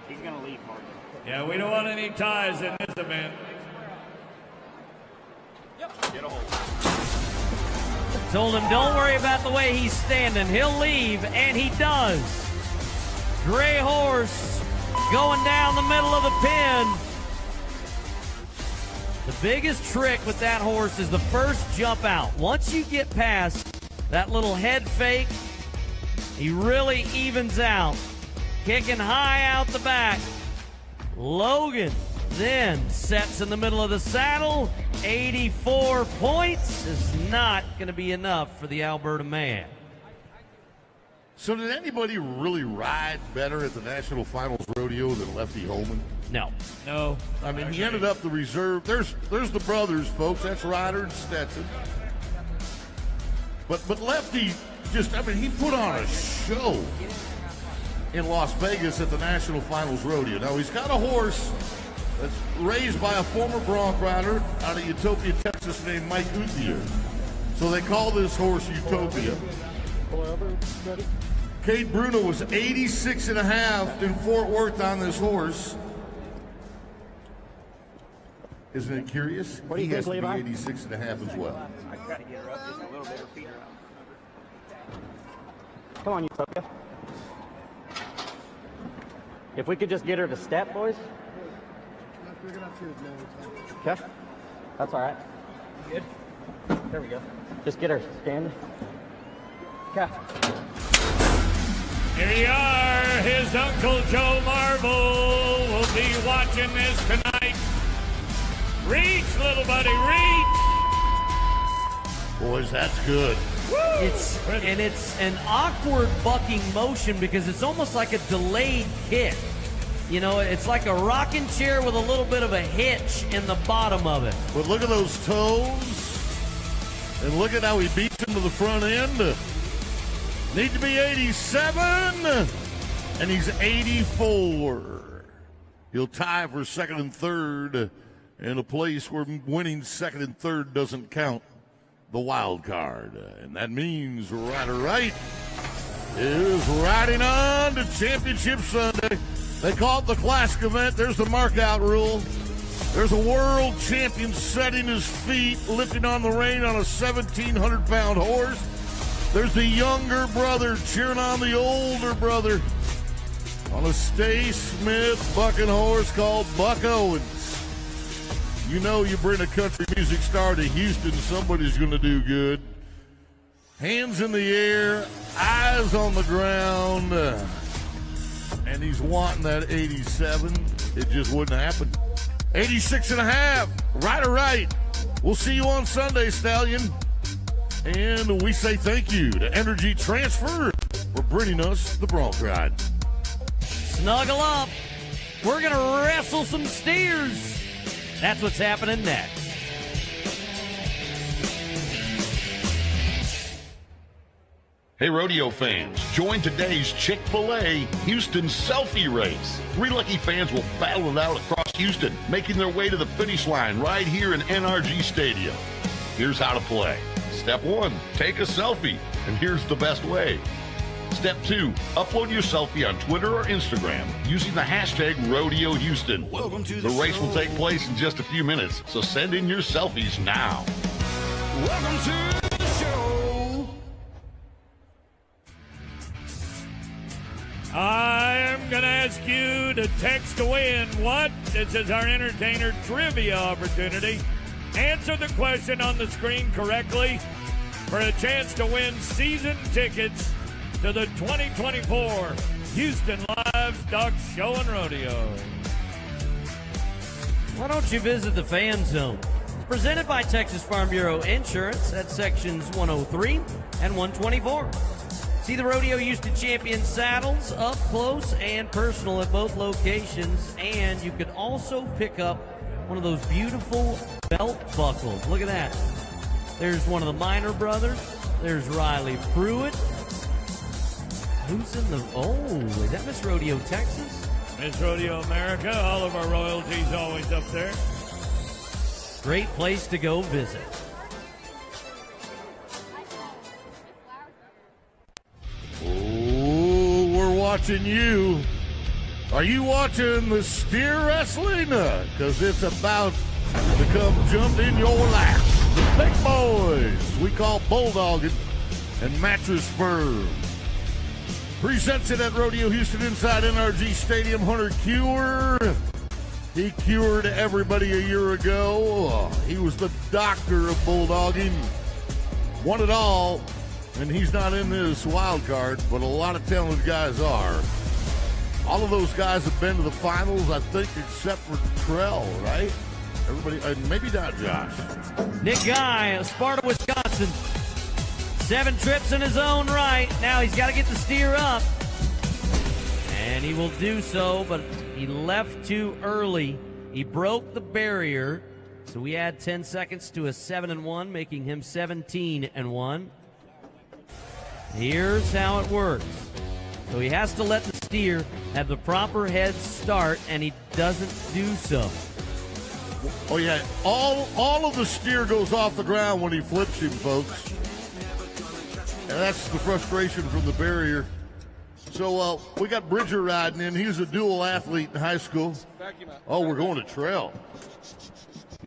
He's going to leave, Mark. Yeah, we don't want any ties in this event. Get a hold. Told him, don't worry about the way he's standing. He'll leave, and he does. Gray horse going down the middle of the pen. The biggest trick with that horse is the first jump out. Once you get past that little head fake, he really evens out. Kicking high out the back. Logan then sets in the middle of the saddle. 84 points is not going to be enough for the Alberta man. So did anybody really ride better at the National Finals Rodeo than Lefty Holman? No. No. I mean, he ended up the reserve. There's the brothers, folks. That's Ryder and Stetson. But Lefty just, I mean, he put on a show in Las Vegas at the National Finals Rodeo. Now, he's got a horse that's raised by a former bronc rider out of Utopia, Texas, named Mike Uthier. So they call this horse Utopia. Kate Bruno was 86.5 in Fort Worth on this horse. Isn't it curious? What do you he has think, to Levi? be 86.5 as well. I try to get her up just a little bit, her feet are out. Come on, Utopia. If we could just get her to step, boys. Okay. That's all right. Good. There we go. Just get her standing. Okay. Here you are. His Uncle Joe Marvel will be watching this tonight. Reach, little buddy, reach. Boys, that's good. It's an awkward bucking motion because it's almost like a delayed kick. You know, it's like a rocking chair with a little bit of a hitch in the bottom of it. But look at those toes. And look at how he beats him to the front end. Need to be 87. And he's 84. He'll tie for second and third in a place where winning second and third doesn't count, the wild card. And that means Ryder Wright is riding on to Championship Sunday. They call it the Classic event. There's the mark-out rule. There's a world champion setting his feet, lifting on the rein on a 1,700-pound horse. There's the younger brother cheering on the older brother on a Stay Smith bucking horse called Buck Owens. You know, you bring a country music star to Houston, somebody's going to do good. Hands in the air, eyes on the ground, and he's wanting that 87. It just wouldn't happen. 86.5, Ryder Wright. We'll see you on Sunday, Stallion. And we say thank you to Energy Transfer for bringing us the bronc ride. Snuggle up. We're going to wrestle some steers. That's what's happening next. Hey, rodeo fans, join today's Chick-fil-A Houston selfie race. 3 lucky fans will battle it out across Houston, making their way to the finish line right here in NRG Stadium. Here's how to play. Step 1, take a selfie, and here's the best way. Step 2, upload your selfie on Twitter or Instagram using the hashtag RodeoHouston. The race will take place in just a few minutes, so send in your selfies now. Welcome to the show. I'm going to ask you to text to win what? This is our entertainer trivia opportunity. Answer the question on the screen correctly for a chance to win season tickets to the 2024 Houston Livestock Show and Rodeo. Why don't you visit the Fan Zone? It's presented by Texas Farm Bureau Insurance at sections 103 and 124. See the Rodeo Houston Champion saddles up close and personal at both locations, and you can also pick up one of those beautiful belt buckles. Look at that. There's one of the Minor brothers. There's Riley Pruitt. Who's in the... Oh, is that Miss Rodeo Texas? Miss Rodeo America. All of our royalties always up there. Great place to go visit. Oh, we're watching you. Are you watching the steer wrestling? Because it's about to come jump in your lap. The big boys we call Bulldogging and Mattress Firm presents it at Rodeo Houston inside NRG Stadium. Hunter Cure. He cured everybody a year ago. He was the doctor of bulldogging. Won it all. And he's not in this wild card, but a lot of talented guys are. All of those guys have been to the finals, I think, except for Trell, right? Everybody, maybe not Josh. Nick Guy of Sparta, Wisconsin. 7 trips in his own right. Now he's got to get the steer up. And he will do so, but he left too early. He broke the barrier. So we add 10 seconds to a 7-1, making him 17-1. Here's how it works. So he has to let the steer have the proper head start, and he doesn't do so. Oh, yeah. All of the steer goes off the ground when he flips him, folks. And that's the frustration from the barrier. So we got Bridger riding in. He was a dual athlete in high school. Oh, we're going to Trell.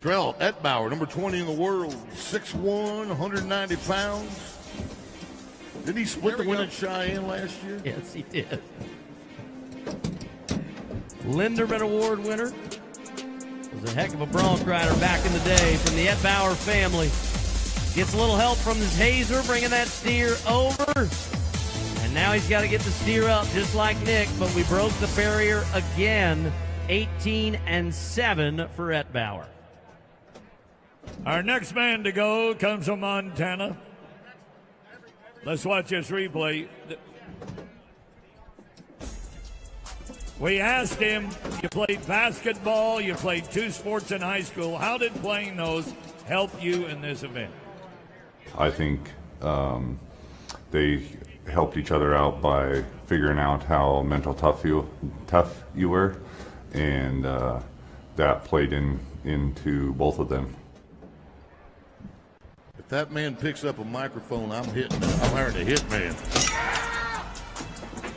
Trell Etbauer, number 20 in the world, 6'1", 190 pounds. Didn't he split the win at Cheyenne last year? Yes, he did. Linderman Award winner. Was a heck of a bronc rider back in the day from the Etbauer family. Gets a little help from his hazer, bringing that steer over. And now he's got to get the steer up just like Nick, but we broke the barrier again. 18-7 for Etbauer. Our next man to go comes from Montana. Let's watch this replay. We asked him, you played basketball, you played 2 sports in high school. How did playing those help you in this event? I think they helped each other out by figuring out how mental tough you were, and that played into both of them. If that man picks up a microphone, I'm hiring a hit man.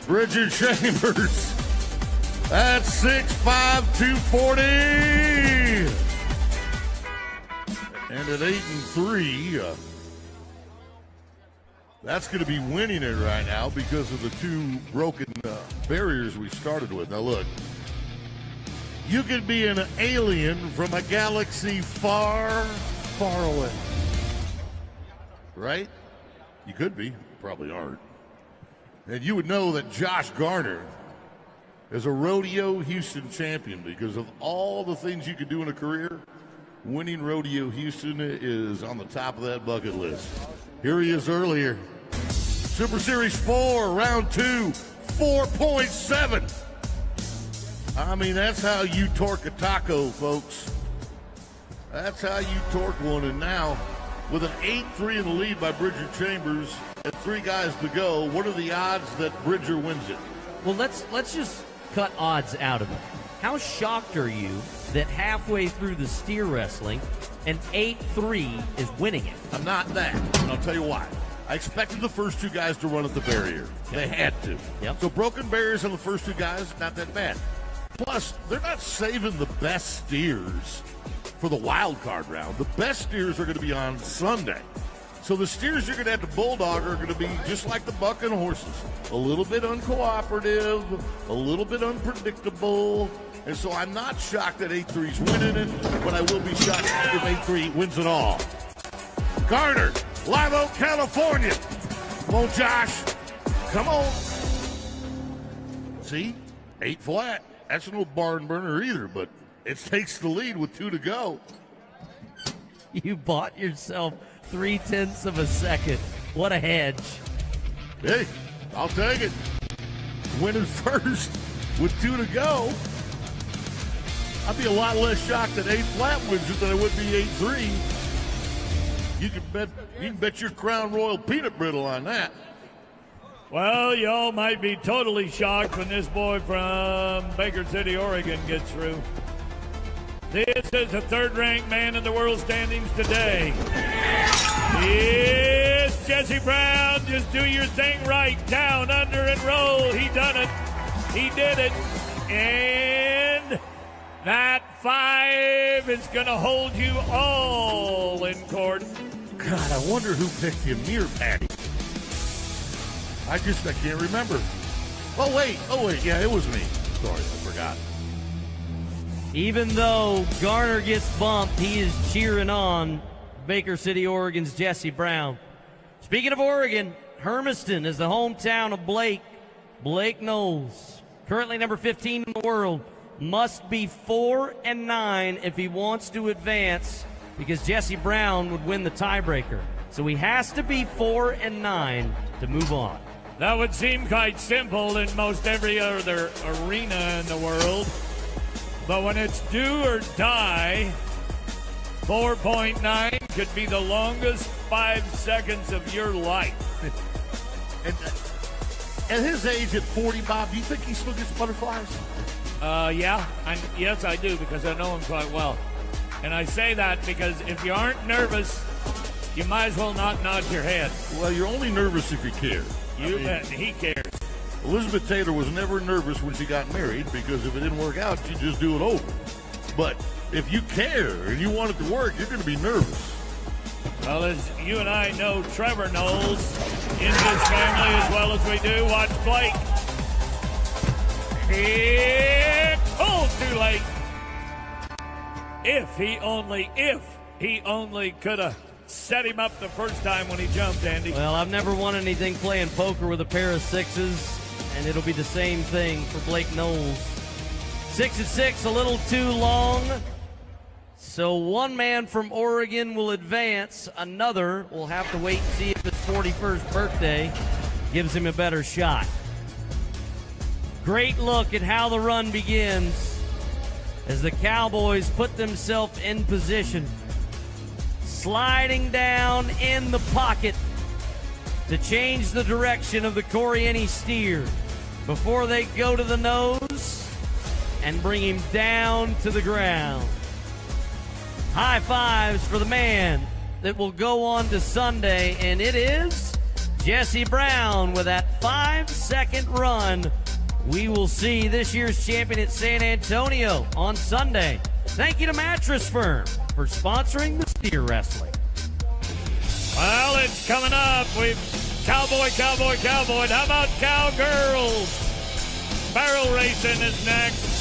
Bridger Chambers. That's 6'5", 240. And at 8-3, that's going to be winning it right now because of the 2 broken barriers we started with. Now look, you could be an alien from a galaxy far, far away. Right? You could be. Probably aren't. And you would know that Josh Garner is a Rodeo Houston champion because of all the things you could do in a career. Winning Rodeo Houston is on the top of that bucket list. Here he is earlier. Super Series 4, round 2, 4.7. I mean, that's how you torque a taco, folks. That's how you torque one. And now, with an 8-3 in the lead by Bridger Chambers and 3 guys to go, what are the odds that Bridger wins it? Well, let's just cut odds out of it. How shocked are you that halfway through the steer wrestling, an 8-3 is winning it? I'm not that, and I'll tell you why. I expected the first 2 guys to run at the barrier. They had to. Yep. So broken barriers on the first 2 guys, not that bad. Plus, they're not saving the best steers for the wild card round. The best steers are going to be on Sunday. So the steers you're going to have to bulldog are going to be just like the bucking horses. A little bit uncooperative, a little bit unpredictable. And so I'm not shocked that 8-3's winning it, but I will be shocked if 8-3 wins it all. Garner, Live Oak, California. Come on, Josh. Come on. See? 8 flat. That's no barn burner either, but it takes the lead with 2 to go. You bought yourself 0.3 of a second. What a hedge. Hey, I'll take it. Winning first with 2 to go. I'd be a lot less shocked at 8 flat wins than I would be 8-3. You can bet your Crown Royal peanut brittle on that. Well, y'all might be totally shocked when this boy from Baker City, Oregon gets through. This is the third-ranked man in the world standings today. It's Jesse Brown. Just do your thing right. Down, under, and roll. He done it. He did it. And that 5 is going to hold you all in court. God, I wonder who picked him near Patty. I can't remember. Oh, wait. Yeah, it was me. Sorry, I forgot. Even though Garner gets bumped, he is cheering on Baker City, Oregon's Jesse Brown. Speaking of Oregon, Hermiston is the hometown of Blake. Blake Knowles, currently number 15 in the world, must be 4-9 if he wants to advance, because Jesse Brown would win the tiebreaker. So he has to be 4-9 to move on. That would seem quite simple in most every other arena in the world. But when it's do or die, 4.9 could be the longest 5 seconds of your life. And at his age, at 40, Bob, do you think he still gets butterflies? Yeah. Yes, I do, because I know him quite well. And I say that because if you aren't nervous, you might as well not nod your head. Well, you're only nervous if you care. You bet. He cares. Elizabeth Taylor was never nervous when she got married, because if it didn't work out, she'd just do it over. But if you care and you want it to work, you're going to be nervous. Well, as you and I know, Trevor Knowles in his family as well as we do. Watch Blake. Too late. If he only could have set him up the first time when he jumped, Andy. Well, I've never won anything playing poker with a pair of 6s, and it'll be the same thing for Blake Knowles. 6-6, a little too long. So one man from Oregon will advance. Another will have to wait and see if his 41st birthday gives him a better shot. Great look at how the run begins as the Cowboys put themselves in position. Sliding down in the pocket to change the direction of the Coriani steer before they go to the nose and bring him down to the ground. High fives for the man that will go on to Sunday, and it is Jesse Brown with that 5-second run. We will see this year's champion at San Antonio on Sunday. Thank you to Mattress Firm for sponsoring the steer wrestling. Well, it's coming up. We've cowboy. How about cowgirls? Barrel racing is next.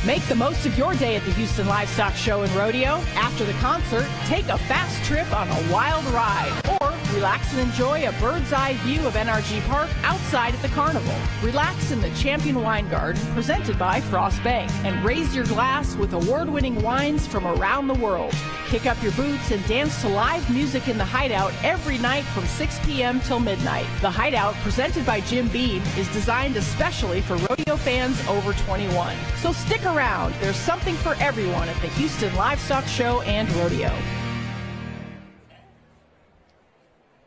Make the most of your day at the Houston Livestock Show and Rodeo. After the concert, take a fast trip on a wild ride, or relax and enjoy a bird's eye view of NRG Park outside at the carnival. Relax in the Champion Wine Garden, presented by Frost Bank, and raise your glass with award-winning wines from around the world. Kick up your boots and dance to live music in the Hideout every night from 6 p.m. till midnight. The Hideout, presented by Jim Beam, is designed especially for rodeo fans over 21. So stick around. There's something for everyone at the Houston Livestock Show and Rodeo.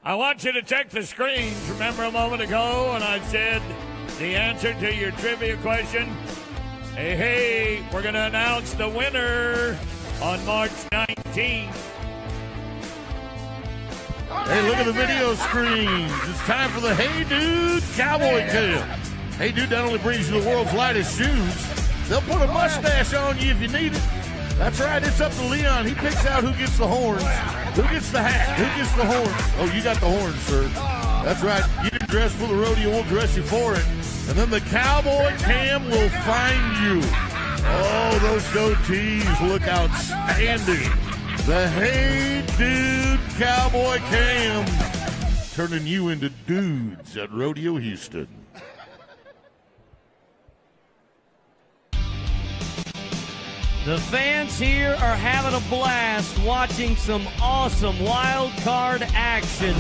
I want you to check the screens. Remember a moment ago when I said the answer to your trivia question? Hey, we're going to announce the winner on March 19th. Hey, look at the video screens. It's time for the Hey Dude Cowboy Tale. Hey Dude not only brings you the world's lightest shoes, they'll put a mustache on you if you need it. That's right, it's up to Leon. He picks out who gets the horns, who gets the hat, who gets the horns. Oh, you got the horns, sir. That's right. You didn't dress for the rodeo, we'll dress you for it. And then the Cowboy Cam will find you. Oh, those goatees look outstanding. The Hey Dude Cowboy Cam, turning you into dudes at Rodeo Houston. The fans here are having a blast watching some awesome wild card action,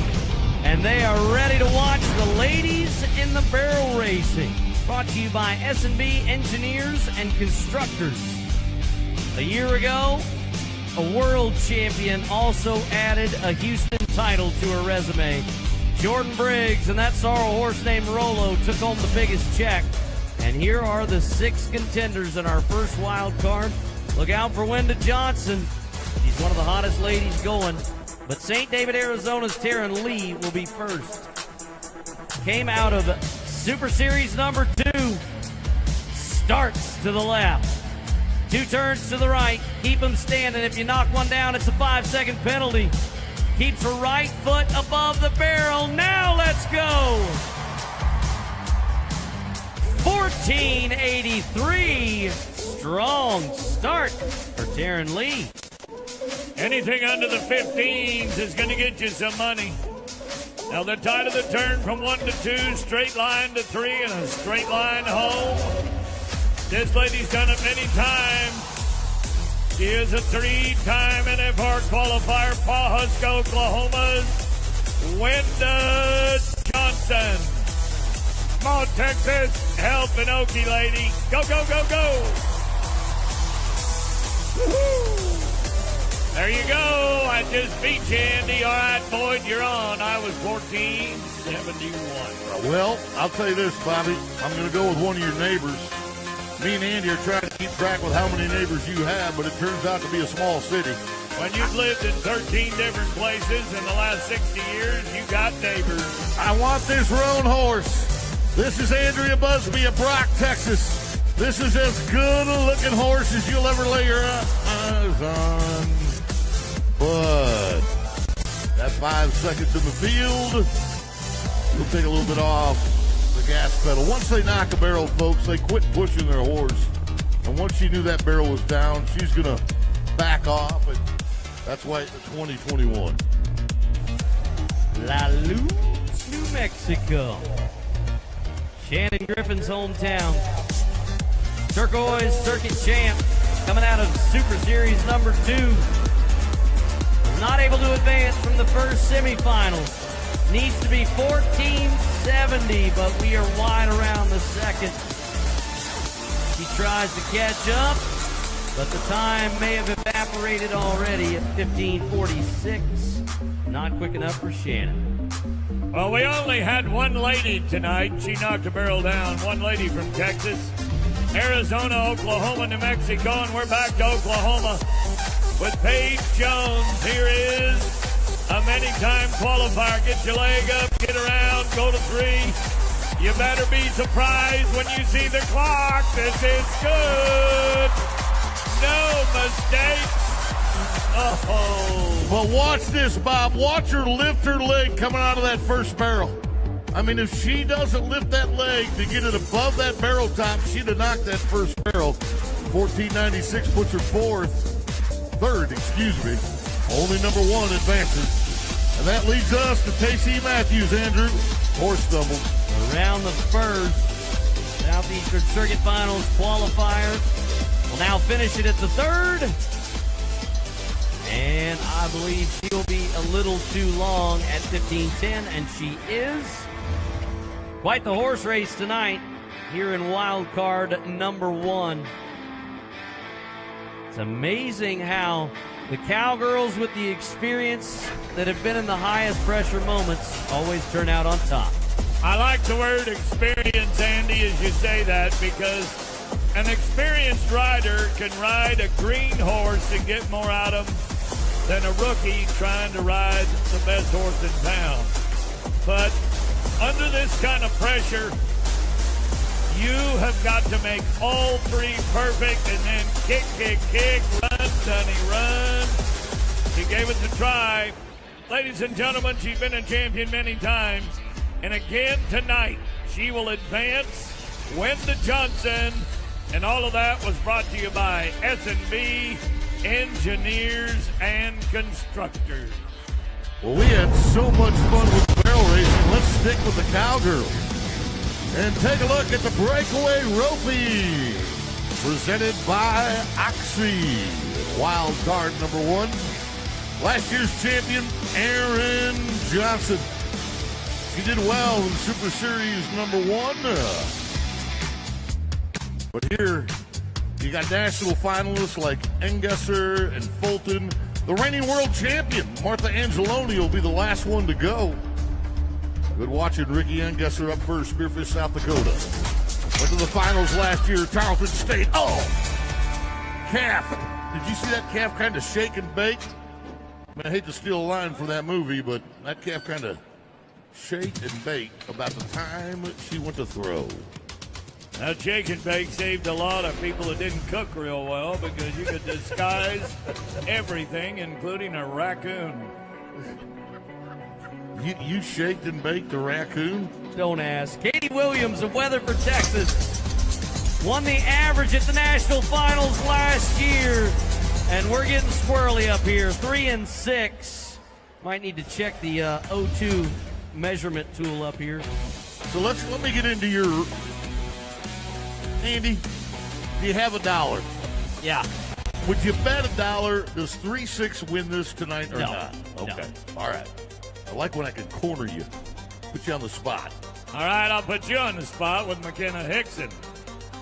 and they are ready to watch the ladies in the barrel racing. Brought to you by S&B Engineers and Constructors. A year ago, a world champion also added a Houston title to her resume. Jordan Briggs and that sorrel horse named Rolo took home the biggest check. And here are the 6 contenders in our first wild card. Look out for Wenda Johnson. She's one of the hottest ladies going. But St. David, Arizona's Taryn Lee will be first. Came out of Super Series number 2. Starts to the left. 2 turns to the right. Keep them standing. If you knock one down, it's a 5-second penalty. Keeps her right foot above the barrel. Now let's go. 1483. Strong start for Taryn Lee. Anything under the 15s is going to get you some money. Now they're tied to the turn from 1 to 2, straight line to 3, and a straight line home. This lady's done it many times. She is a 3-time NFR qualifier, Pawhuska, Oklahoma's Wenda Johnson. Come on, Texas, help an Okie lady. Go, go, go, go. Woo-hoo. There you go. I just beat you, Andy. All right, Boyd, you're on. I was 1471. Well, I'll tell you this, Bobby. I'm going to go with one of your neighbors. Me and Andy are trying to keep track with how many neighbors you have, but it turns out to be a small city. When you've lived in 13 different places in the last 60 years, you got neighbors. I want this roan horse. This is Andrea Busby of Brock, Texas. This is as good a looking horse as you'll ever lay your eyes on. But that 5 seconds in the field, we'll take a little bit off the gas pedal. Once they knock a barrel, folks, they quit pushing their horse. And once she knew that barrel was down, she's going to back off. And that's why it's 2021. La Luz, New Mexico. Shannon Griffin's hometown. Turquoise Circuit champ coming out of Super Series number 2. Not able to advance from the first semifinals. Needs to be 1470, but we are wide around the second. She tries to catch up, but the time may have evaporated already at 1546. Not quick enough for Shannon. Well, we only had one lady tonight. She knocked a barrel down. One lady from Texas, Arizona, Oklahoma, New Mexico, and we're back to Oklahoma with Paige Jones. Here is a many-time qualifier. Get your leg up, get around, go to 3. You better be surprised when you see the clock. This is good. No mistakes. Oh. But watch this, Bob. Watch her lift her leg coming out of that first barrel. I mean, if she doesn't lift that leg to get it above that barrel top, she'd have knocked that first barrel. 1496 puts her third, only number 1 advances. And that leads us to Tacey Matthews, Andrew. Horse stumbled. Around the first, Southeastern Circuit Finals qualifier will now finish it at the 3rd. And I believe she'll be a little too long at 15:10, and she is. Quite the horse race tonight here in wild card number 1. It's amazing how the cowgirls with the experience that have been in the highest pressure moments always turn out on top. I like the word experience, Andy, as you say that, because an experienced rider can ride a green horse and get more out of him than a rookie trying to ride the best horse in town. But under this kind of pressure, you have got to make all 3 perfect and then kick, run, Sonny, run. She gave it a try. Ladies and gentlemen, she's been a champion many times. And again tonight, she will advance. Wenda Johnson. And all of that was brought to you by S&B Engineers and Constructors. Well, we had so much fun with barrel racing. Let's stick with the cowgirls and take a look at the breakaway ropey. presented by Oxy. Wild card number 1. Last year's champion, Aaron Johnson. She did well in Super Series number 1. But here, you got national finalists like Engesser and Fulton. The reigning world champion, Martha Angeloni, will be the last one to go. Good watching Ricky Engesser up first, Spearfish, South Dakota. Went to the finals last year, Tarleton State. Oh! Calf. Did you see that calf kind of shake and bake? I mean, I hate to steal a line from that movie, but that calf kind of shake and bake about the time she went to throw. That shake and bake saved a lot of people that didn't cook real well because you could disguise everything, including a raccoon. You shaked and baked a raccoon? Don't ask. Katie Williams of Weatherford, Texas, won the average at the national finals last year. And we're getting squirrely up here, 3-6. Might need to check the O2 measurement tool up here. So let me get into your... Andy, do you have $1? Yeah. Would you bet $1? Does 3-6 win this tonight or not? Okay. No. All right. I like when I can corner you, put you on the spot. All right, I'll put you on the spot with McKenna Hickson.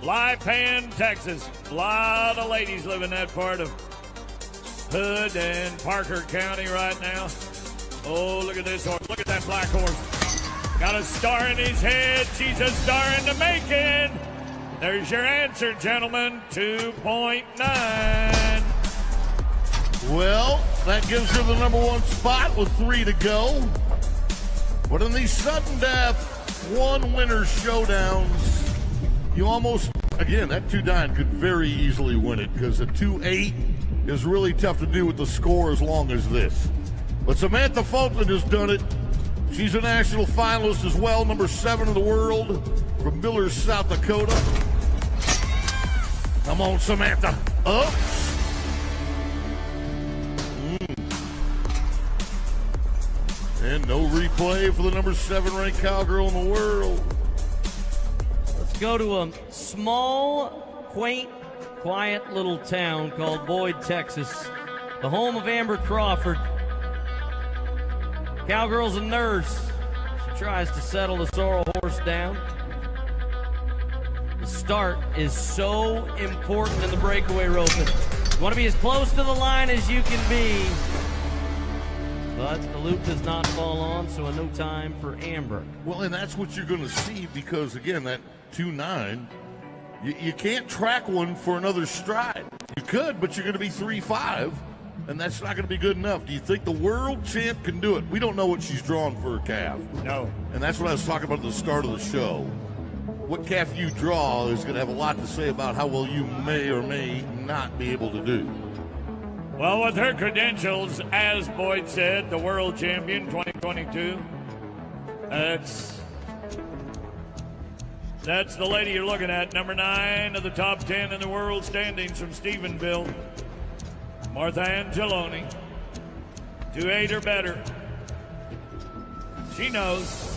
Live Pan, Texas. A lot of ladies live in that part of Hood and Parker County right now. Oh, look at this horse. Look at that black horse. Got a star in his head. She's a star in the making. There's your answer, gentlemen. 2.9. Well, that gives her the number 1 spot with 3 to go. But in these sudden death, one-winner showdowns, you almost, again, that 2-9 could very easily win it because a 2-8 is really tough to do with the score as long as this. But Samantha Fulton has done it. She's a national finalist as well, number 7 in the world from Millers, South Dakota. Come on, Samantha. Up. And no replay for the number 7 ranked cowgirl in the world. Let's go to a small, quaint, quiet little town called Boyd, Texas, the home of Amber Crawford. Cowgirl's a nurse. She tries to settle the sorrel horse down. The start is so important in the breakaway roping. You want to be as close to the line as you can be. But the loop does not fall on, so no time for Amber. Well, and that's what you're going to see because, again, that 2-9, you can't track one for another stride. You could, but you're going to be 3-5, and that's not going to be good enough. Do you think the world champ can do it? We don't know what she's drawn for her calf. No. And that's what I was talking about at the start of the show. What calf you draw is going to have a lot to say about how well you may or may not be able to do. Well, with her credentials, as Boyd said, the world champion 2022, that's the lady you're looking at, number 9 of the top 10 in the world standings from Stephenville, Martha Angeloni. 2-8 or better. She knows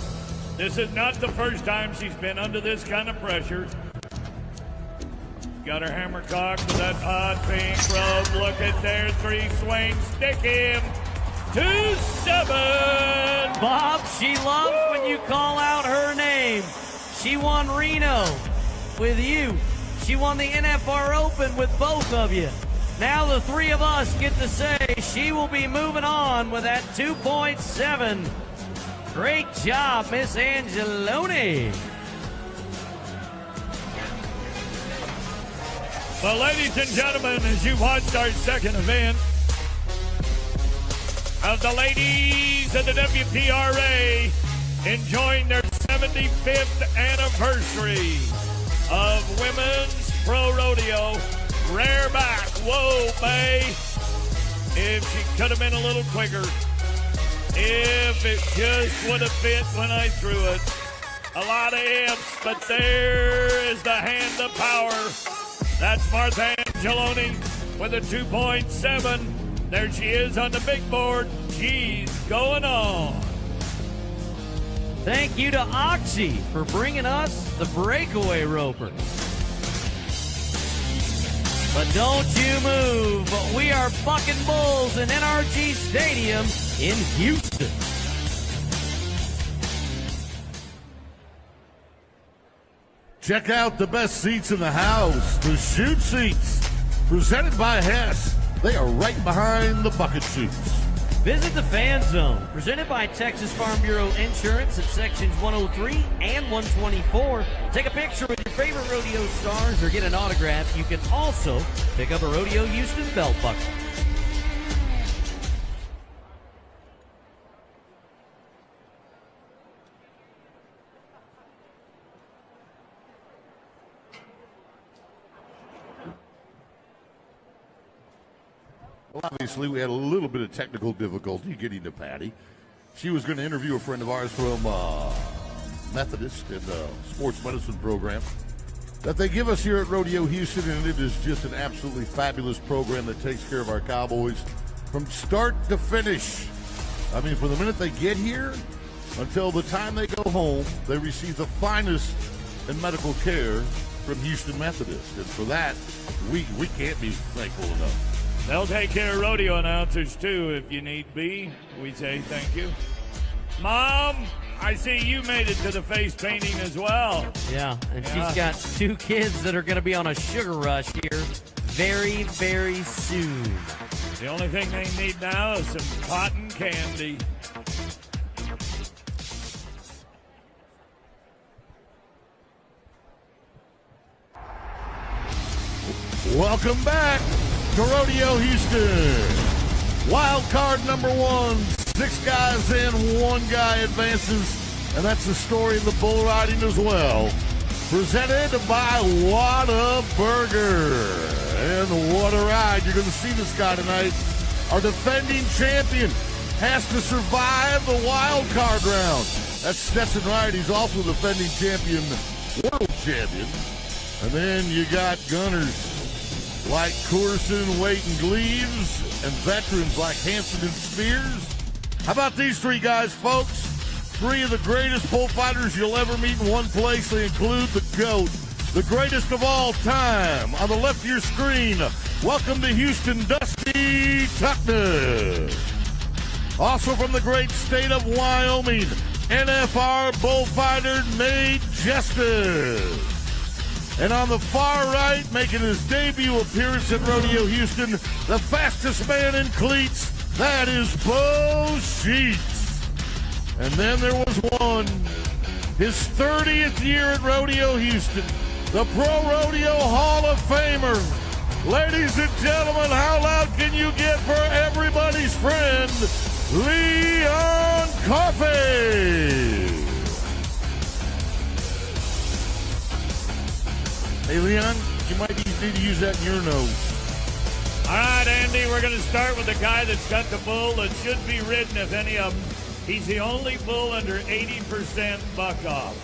this is not the first time she's been under this kind of pressure. Got her hammer cocked with that hot pink robe. Look at their 3 swings. Stick him. 2-7. Bob, she loves when you call out her name. She won Reno with you. She won the NFR Open with both of you. Now the 3 of us get to say she will be moving on with that 2.7. Great job, Miss Angeloni. Well, ladies and gentlemen, as you watched our second event of the ladies of the WPRA enjoying their 75th anniversary of Women's Pro Rodeo, Bareback. Whoa, babe. If she could have been a little quicker, if it just would have fit when I threw it. A lot of ifs, but there is the hand of power. That's Martha Angeloni with a 2.7. There she is on the big board. She's going on. Thank you to Oxy for bringing us the breakaway roper. But don't you move. We are bucking bulls in NRG Stadium in Houston. Check out the best seats in the house, the chute seats, presented by Hess. They are right behind the bucket chutes. Visit the Fan Zone, presented by Texas Farm Bureau Insurance at sections 103 and 124. Take a picture with your favorite rodeo stars or get an autograph. You can also pick up a Rodeo Houston belt buckle. Well, obviously, we had a little bit of technical difficulty getting to Patty. She was going to interview a friend of ours from Methodist in the sports medicine program that they give us here at Rodeo Houston, and it is just an absolutely fabulous program that takes care of our Cowboys from start to finish. I mean, from the minute they get here until the time they go home, they receive the finest in medical care from Houston Methodist. And for that, we can't be thankful enough. They'll take care of rodeo announcers, too, if you need be. We say thank you. Mom, I see you made it to the face painting as well. Yeah, and she's got 2 kids that are going to be on a sugar rush here very, very soon. The only thing they need now is some cotton candy. Welcome back to Rodeo Houston. Wild card number 1, 6 guys in, 1 guy advances, and that's the story of the bull riding as well. Presented by Whataburger. And what a ride. You're going to see this guy tonight. Our defending champion has to survive the wild card round. That's Stetson Wright. He's also the defending champion, world champion. And then you got gunners like Courson, Waite, and Gleaves, and veterans like Hanson and Spears. How about these 3 guys, folks? 3 of the greatest bullfighters you'll ever meet in one place. They include the GOAT, the greatest of all time. On the left of your screen, welcome to Houston, Dusty Tuckner. Also from the great state of Wyoming, NFR bullfighter Nate Justice. And on the far right, making his debut appearance at Rodeo Houston, the fastest man in cleats, that is Bo Sheets. And then there was one, his 30th year at Rodeo Houston, the Pro Rodeo Hall of Famer. Ladies and gentlemen, how loud can you get for everybody's friend, Leon Coffey? Hey, Leon, you might need to use that in your nose. All right, Andy, we're going to start with the guy that's got the bull that should be ridden, if any of them. He's the only bull under 80% buck off,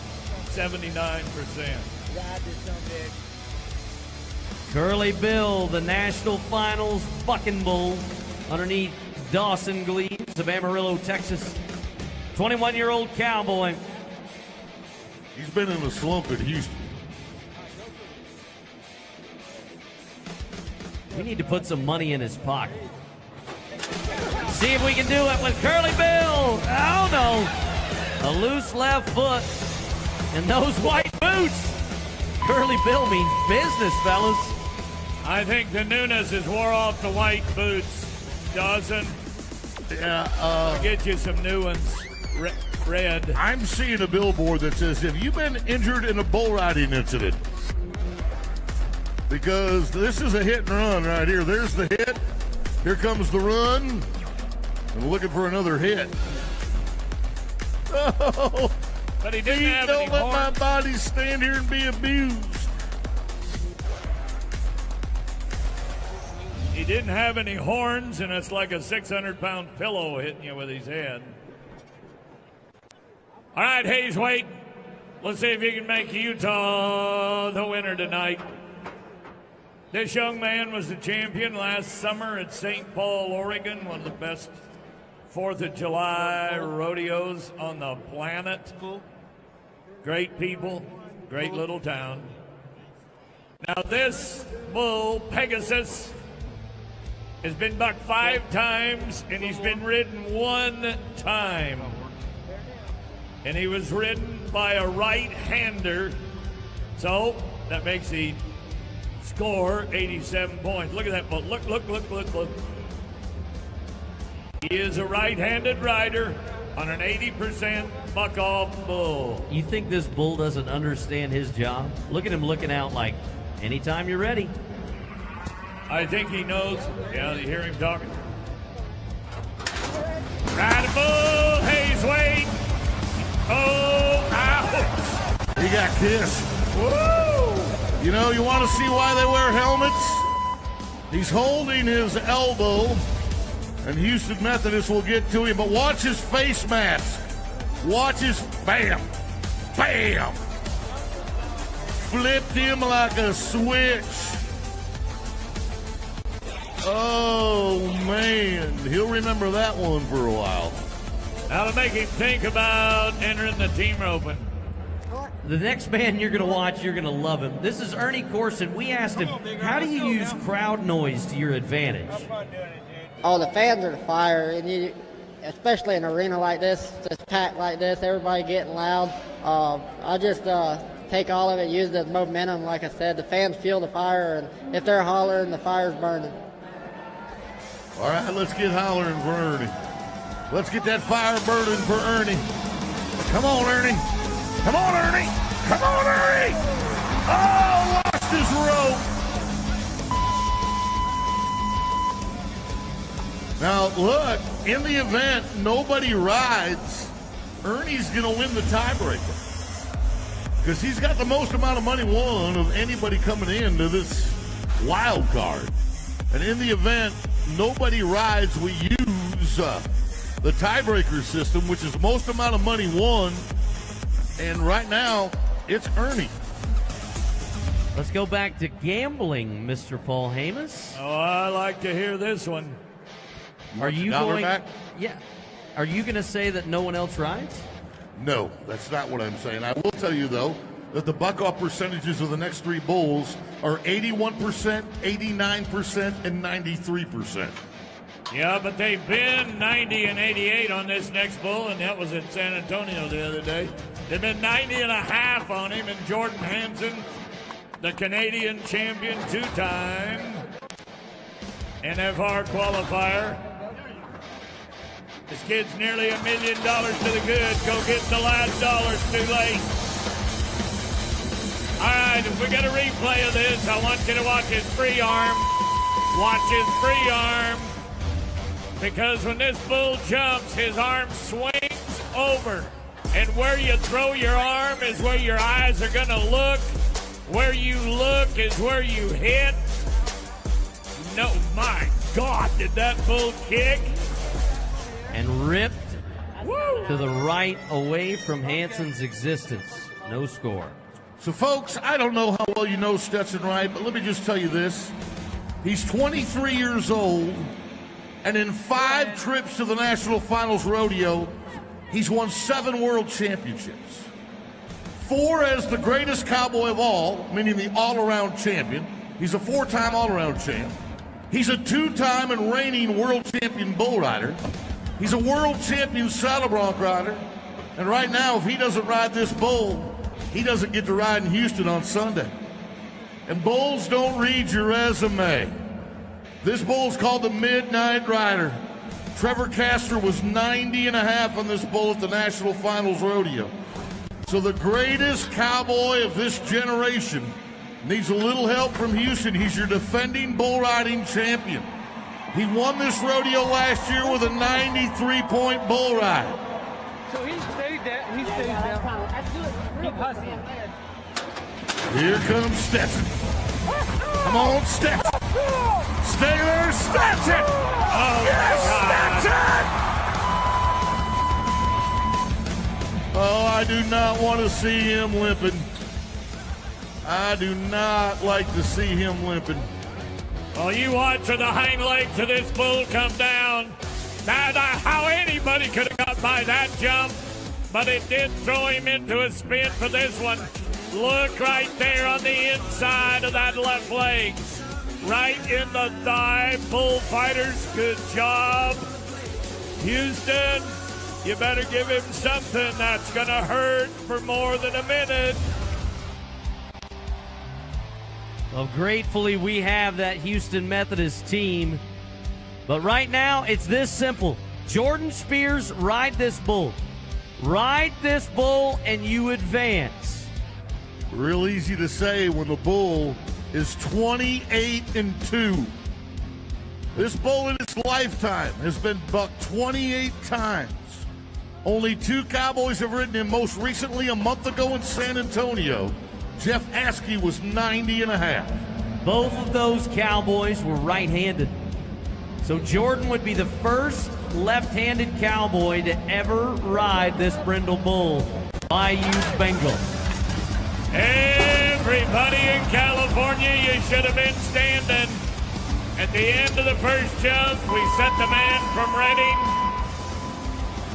79%. Curly Bill, the National Finals bucking bull, underneath Dawson Gleaves of Amarillo, Texas. 21-year-old cowboy. He's been in a slump at Houston. We need to put some money in his pocket. See if we can do it with Curly Bill. Oh, no. A loose left foot and those white boots. Curly Bill means business, fellas. I think the newness has wore off the white boots. Doesn't. Yeah, get you some new ones. Red. I'm seeing a billboard that says, have you been injured in a bull riding incident? Because this is a hit and run right here. There's the hit. Here comes the run. And looking for another hit. Oh, but he didn't have any don't let my body stand here and be abused. He didn't have any horns, and it's like a 600-pound pillow hitting you with his head. All right, Hayes, wait. Let's see if you can make Utah the winner tonight. This young man was the champion last summer at St. Paul, Oregon, one of the best 4th of July rodeos on the planet. Great people, great little town. Now this bull, Pegasus, has been bucked 5 times, and he's been ridden 1 time. And he was ridden by a right-hander. So that makes the score 87 points. Look at that bull. Look. He is a right-handed rider on an 80% buck-off bull. You think this bull doesn't understand his job? Look at him looking out like, anytime you're ready. I think he knows. Yeah, you hear him talking. Ride a bull, Hayes Wade. Oh, ouch. He got kissed. Woo! You know, you want to see why they wear helmets? He's holding his elbow, and Houston Methodist will get to him, but watch his face mask. Watch his bam, bam. Flipped him like a switch. Oh, man. He'll remember that one for a while. That'll make him think about entering the team roping. The next man you're going to watch, you're going to love him. This is Ernie Corson. We asked him, how do you use crowd noise to your advantage? Oh, the fans are the fire, and you, especially in an arena like this, just packed like this, everybody getting loud. I just take all of it, use it as momentum. Like I said, the fans feel the fire, and if they're hollering, the fire's burning. All right, let's get hollering for Ernie. Let's get that fire burning for Ernie. Come on, Ernie. Come on, Ernie. Come on, Ernie. Oh, lost his rope. Now, look, in the event nobody rides, Ernie's going to win the tiebreaker because he's got the most amount of money won of anybody coming into this wild card. And in the event nobody rides, we use the tiebreaker system, which is most amount of money won. And right now, it's Ernie. Let's go back to gambling, Mr. Paul Hamas. Oh, I like to hear this one. Are you going? Yeah. Are you going to say that no one else rides? No, that's not what I'm saying. I will tell you, though, that the buck-off percentages of the next 3 bulls are 81%, 89%, and 93%. Yeah, but they've been 90 and 88 on this next bull, and that was in San Antonio the other day. They've been 90 and a half on him, and Jordan Hansen, the Canadian champion 2-time NFR qualifier. This kid's nearly $1 million to the good. Go get the last dollars, too late. All right, if we get a replay of this, I want you to watch his free arm. Watch his free arm. Because when this bull jumps, his arm swings over. And where you throw your arm is where your eyes are going to look. Where you look is where you hit. No, my God, did that bull kick? And ripped to the right away from Hansen's existence. No score. So, folks, I don't know how well you know Stetson Wright, but let me just tell you this. He's 23 years old, and in 5 trips to the National Finals Rodeo, he's won 7 world championships. 4 as the greatest cowboy of all, meaning the all-around champion. He's a 4-time all-around champ. He's a 2-time and reigning world champion bull rider. He's a world champion saddle bronc rider. And right now, if he doesn't ride this bull, he doesn't get to ride in Houston on Sunday. And bulls don't read your resume. This bull's called the Midnight Rider. Trevor Castor was 90 and a half on this bull at the National Finals Rodeo. So the greatest cowboy of this generation needs a little help from Houston. He's your defending bull riding champion. He won this rodeo last year with a 93-point bull ride. So he stayed there. He stayed there. Keep hustling. Here comes Stetson. Come on, Stetson. Stay there, Stetson. Oh, yes, Stetson. Oh, I do not want to see him limping. I do not like to see him limping. Well, you watch the hind legs of this bull come down. Now, how anybody could have got by that jump, but it did throw him into a spin for this one. Look right there on the inside of that left leg. right in the thigh. Bullfighters, good job. Houston, you better give him something that's going to hurt for more than a minute. Well, gratefully, we have that Houston Methodist team. But right now, it's this simple. Jordan Spears, ride this bull. Ride this bull and you advance. Real easy to say when the bull is 28-2. This bull in its lifetime has been bucked 28 times. Only 2 cowboys have ridden him, most recently a month ago in San Antonio. Jeff Askey was 90.5. Both of those cowboys were right-handed. So Jordan would be the first left-handed cowboy to ever ride this brindle bull. Bayou Bengal. Everybody in California, you should have been standing. At the end of the first jump, we set the man from Reading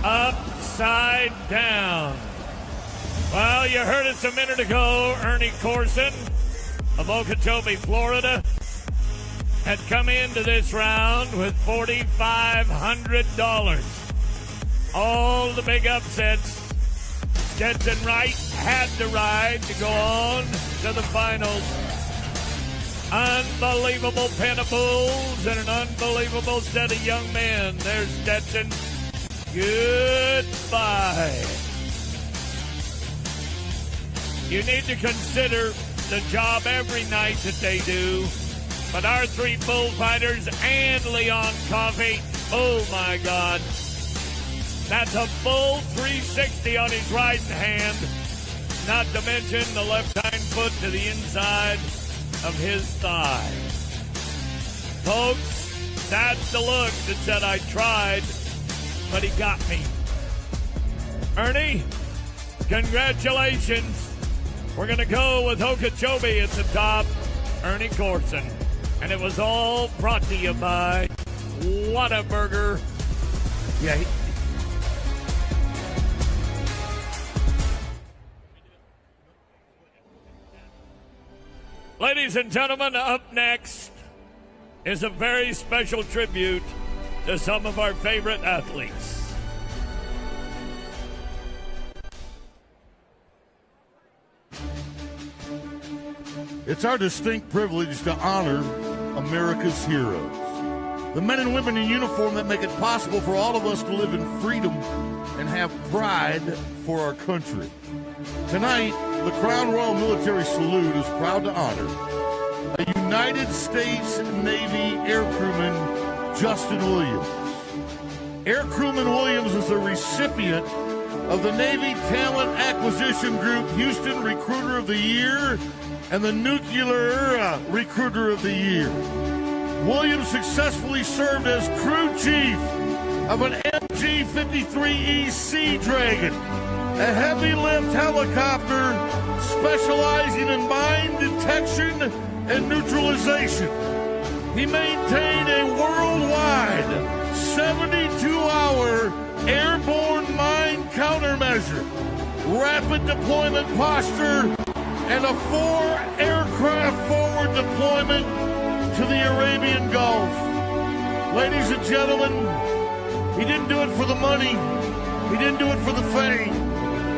upside down. Well, you heard us a minute ago. Ernie Corson of Okeechobee, Florida, had come into this round with $4,500. All the big upsets. Stetson Wright had to ride to go on to the finals. Unbelievable pen of bulls and an unbelievable set of young men. There's Stetson. Goodbye. You need to consider the job every night that they do. But our 3 bullfighters and Leon Coffey, oh my God. That's a full 360 on his right hand. Not to mention the left hind foot to the inside of his thigh. Folks, that's the look that said I tried, but he got me. Ernie, congratulations. We're going to go with Okeechobee at the top, Ernie Corson. And it was all brought to you by Whataburger. Yeah. Ladies and gentlemen, up next is a very special tribute to some of our favorite athletes. It's our distinct privilege to honor America's heroes. The men and women in uniform that make it possible for all of us to live in freedom and have pride for our country. Tonight, the Crown Royal Military Salute is proud to honor a United States Navy Air Crewman, Justin Williams. Air Crewman Williams is a recipient of the Navy Talent Acquisition Group Houston Recruiter of the Year and the Nuclear Recruiter of the Year. Williams successfully served as crew chief of an MG-53E Sea Dragon, a heavy-lift helicopter specializing in mine detection and neutralization. He maintained a worldwide 72-hour airborne mine countermeasure, rapid deployment posture, and a 4-aircraft forward deployment to the Arabian Gulf. Ladies and gentlemen, he didn't do it for the money. He didn't do it for the fame.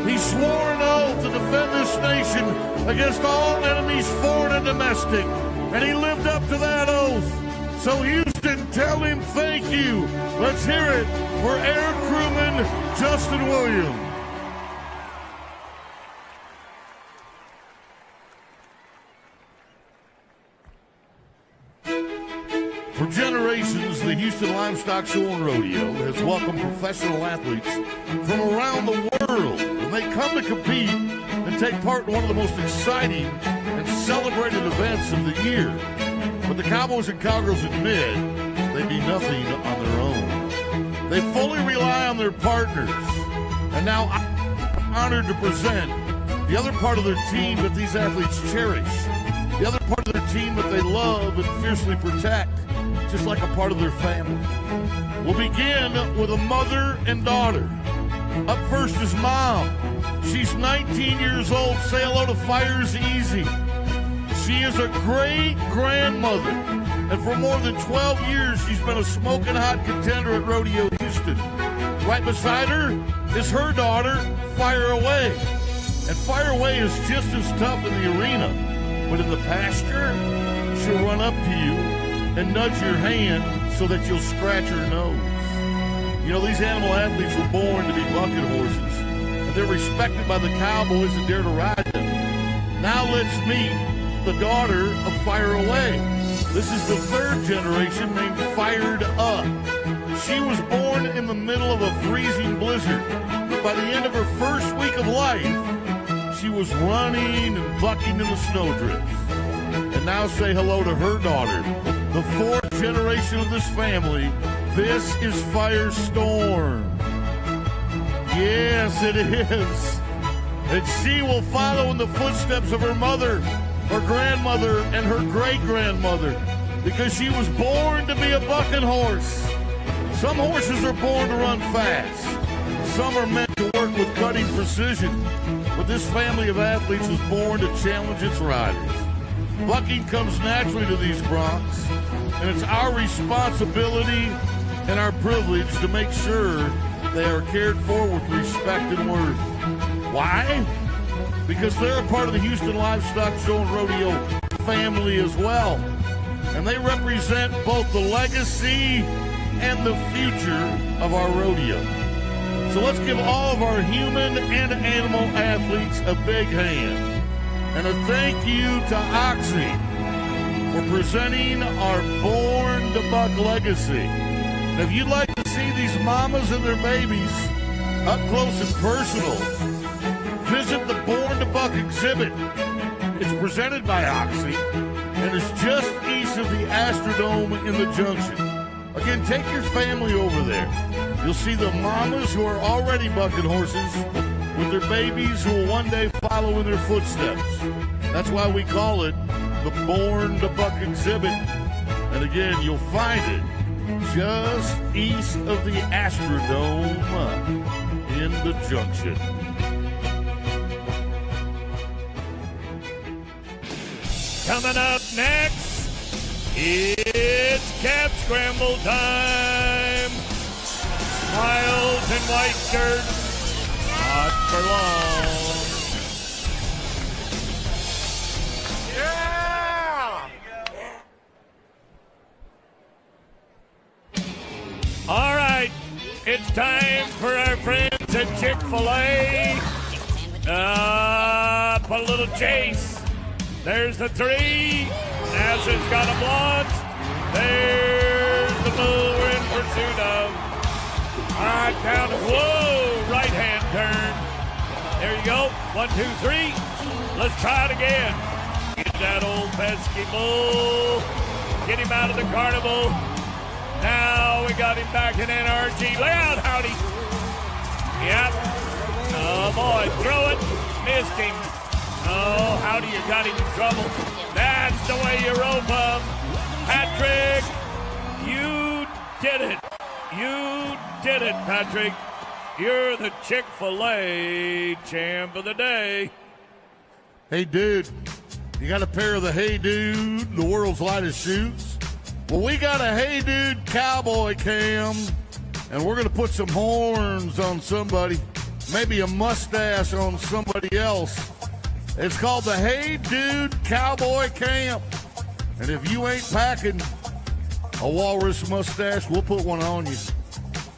He swore an oath to defend this nation against all enemies, foreign and domestic, and he lived up to that oath. So Houston, tell him thank you. Let's hear it for Air Crewman Justin Williams. For generations, the Houston Livestock Show and Rodeo has welcomed professional athletes from around the world, and they come to compete and take part in one of the most exciting and celebrated events of the year. But the Cowboys and Cowgirls admit they do nothing on their own. They fully rely on their partners, and now I'm honored to present the other part of their team that these athletes cherish, the other part of their team that they love and fiercely protect, just like a part of their family. We'll begin with a mother and daughter. Up first is Mom. She's 19 years old. Say hello to Fires Easy. She is a great-grandmother, and for more than 12 years, she's been a smoking hot contender at Rodeo Houston. Right beside her is her daughter, Fire Away. And Fire Away is just as tough in the arena, but in the pasture, she'll run up to you and nudge your hand so that you'll scratch her nose. You know, these animal athletes were born to be bucket horses, and they're respected by the cowboys that dare to ride them. Now let's meet the daughter of Fire Away. This is the third generation named Fired Up. She was born in the middle of a freezing blizzard. By the end of her first week of life, she was running and bucking in the snowdrifts. And now say hello to her daughter, the fourth generation of this family. This is Firestorm. Yes, it is. And she will follow in the footsteps of her mother, her grandmother, and her great-grandmother, because she was born to be a bucking horse. Some horses are born to run fast. Some are meant to work with cutting precision. But this family of athletes was born to challenge its riders. Bucking comes naturally to these broncs, and it's our responsibility and our privilege to make sure they are cared for with respect and worth. Why? Because they're a part of the Houston Livestock Show and Rodeo family as well. And they represent both the legacy and the future of our rodeo. So let's give all of our human and animal athletes a big hand. And a thank you to Oxy for presenting our Born to Buck legacy. And if you'd like to see these mamas and their babies up close and personal, visit the Born to Buck exhibit. It's presented by Oxy and is just east of the Astrodome in the Junction. Again, take your family over there. You'll see the mamas who are already bucking horses with their babies who will one day follow in their footsteps. That's why we call it the Born to Buck exhibit. And again, you'll find it just east of the Astrodome in the Junction. Coming up next, it's Cab Scramble time. Smiles and white shirts, not for long. Yeah! All right, it's time for our friends at Chick-fil-A. Put a little chase. There's the three. NASA's got them launched. There's the bull we're in pursuit of. All right, down. Whoa, right-hand turn. There you go. 1, 2, 3. Let's try it again. Get that old pesky bull. Get him out of the carnival. Now we got him back in NRG. Lay out, Howdy. Yep. Oh, boy. Throw it. Missed him. Oh, Howdy, you got him in trouble. That's the way you rope him. Patrick, you did it. You did it, Patrick. You're the Chick-fil-A champ of the day. Hey, dude, you got a pair of the Hey Dude, the world's lightest shoes? Well, we got a Hey Dude cowboy cam, and we're going to put some horns on somebody, maybe a mustache on somebody else. It's called the Hey Dude Cowboy Camp. And if you ain't packing a walrus mustache, we'll put one on you.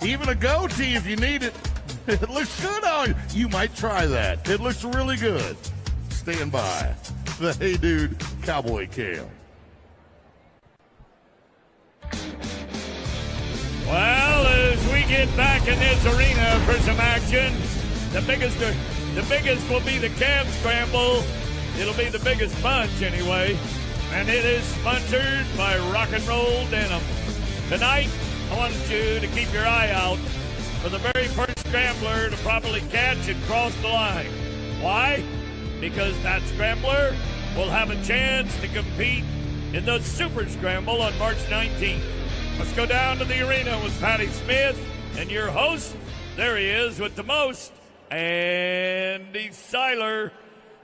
Even a goatee if you need it. It looks good on you. You might try that. It looks really good. Stand by. The Hey Dude Cowboy Camp. Well, as we get back in this arena for some action, the biggest will be the Cab Scramble. It'll be the biggest bunch anyway. And it is sponsored by Rock and Roll Denim. Tonight, I want you to keep your eye out for the very first scrambler to properly catch and cross the line. Why? Because that scrambler will have a chance to compete in the Super Scramble on March 19th. Let's go down to the arena with Patty Smith and your host. There he is with the most, Andy Seiler.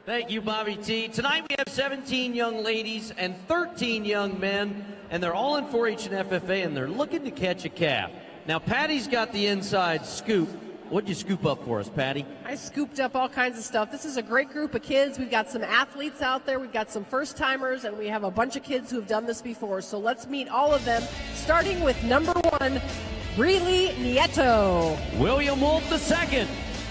Thank you, Bobby T. Tonight we have 17 young ladies and 13 young men, and they're all in 4-H and FFA, and they're looking to catch a calf. Now, Patty's got the inside scoop. What'd you scoop up for us, Patty? I scooped up all kinds of stuff. This is a great group of kids. We've got some athletes out there. We've got some first-timers, and we have a bunch of kids who have done this before. So let's meet all of them, starting with number 1, Breely Nieto. William Wolf II.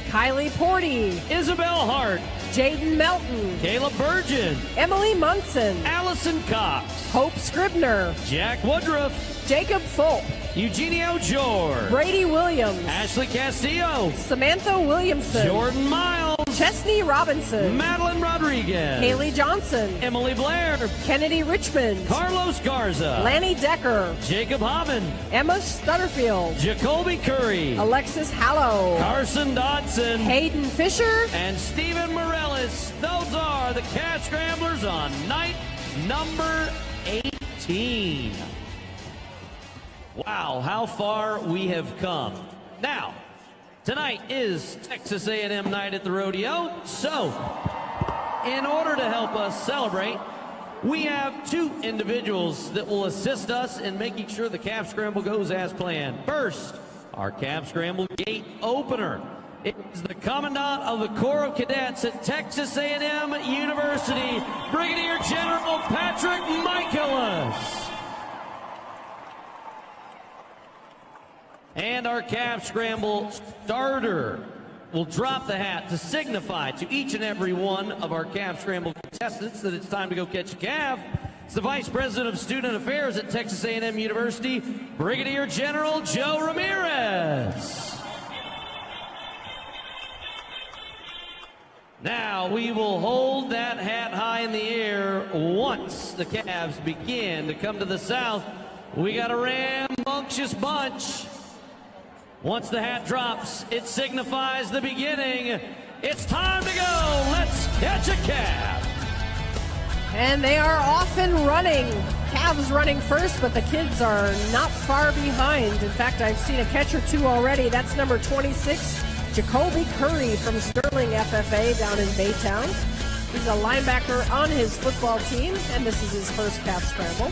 Kylie Porty. Isabel Hart. Jaden Melton. Caleb Burgeon. Emily Munson. Allison Cox. Hope Scribner. Jack Woodruff. Jacob Fulp. Eugenio Jor. Brady Williams. Ashley Castillo. Samantha Williamson. Jordan Miles. Chesney Robinson. Madeline Rodriguez. Haley Johnson. Emily Blair. Kennedy Richmond. Carlos Garza. Lanny Decker. Jacob Hobbin. Emma Stutterfield. Jacoby Curry. Alexis Hallow. Carson Dodson. Hayden Fisher. And Stephen Morellis. Those are the Calf Scramblers on night number 18. Wow, how far we have come. Now, tonight is Texas A&M night at the rodeo. So, in order to help us celebrate, we have 2 individuals that will assist us in making sure the Calf Scramble goes as planned. First, our Calf Scramble gate opener. It is the Commandant of the Corps of Cadets at Texas A&M University, Brigadier General Patrick Michaelis. And our Calf Scramble starter will drop the hat to signify to each and every one of our Calf Scramble contestants that it's time to go catch a calf. It's the Vice President of Student Affairs at Texas A&M University, Brigadier General Joe Ramirez. Now we will hold that hat high in the air once the calves begin to come to the south. We got a rambunctious bunch. Once the hat drops, it signifies the beginning. It's time to go. Let's catch a calf. And they are off and running. Calves running first, but the kids are not far behind. In fact, I've seen a catch or 2 already. That's number 26, Jacoby Curry from Sterling FFA down in Baytown. He's a linebacker on his football team, and this is his first calf scramble.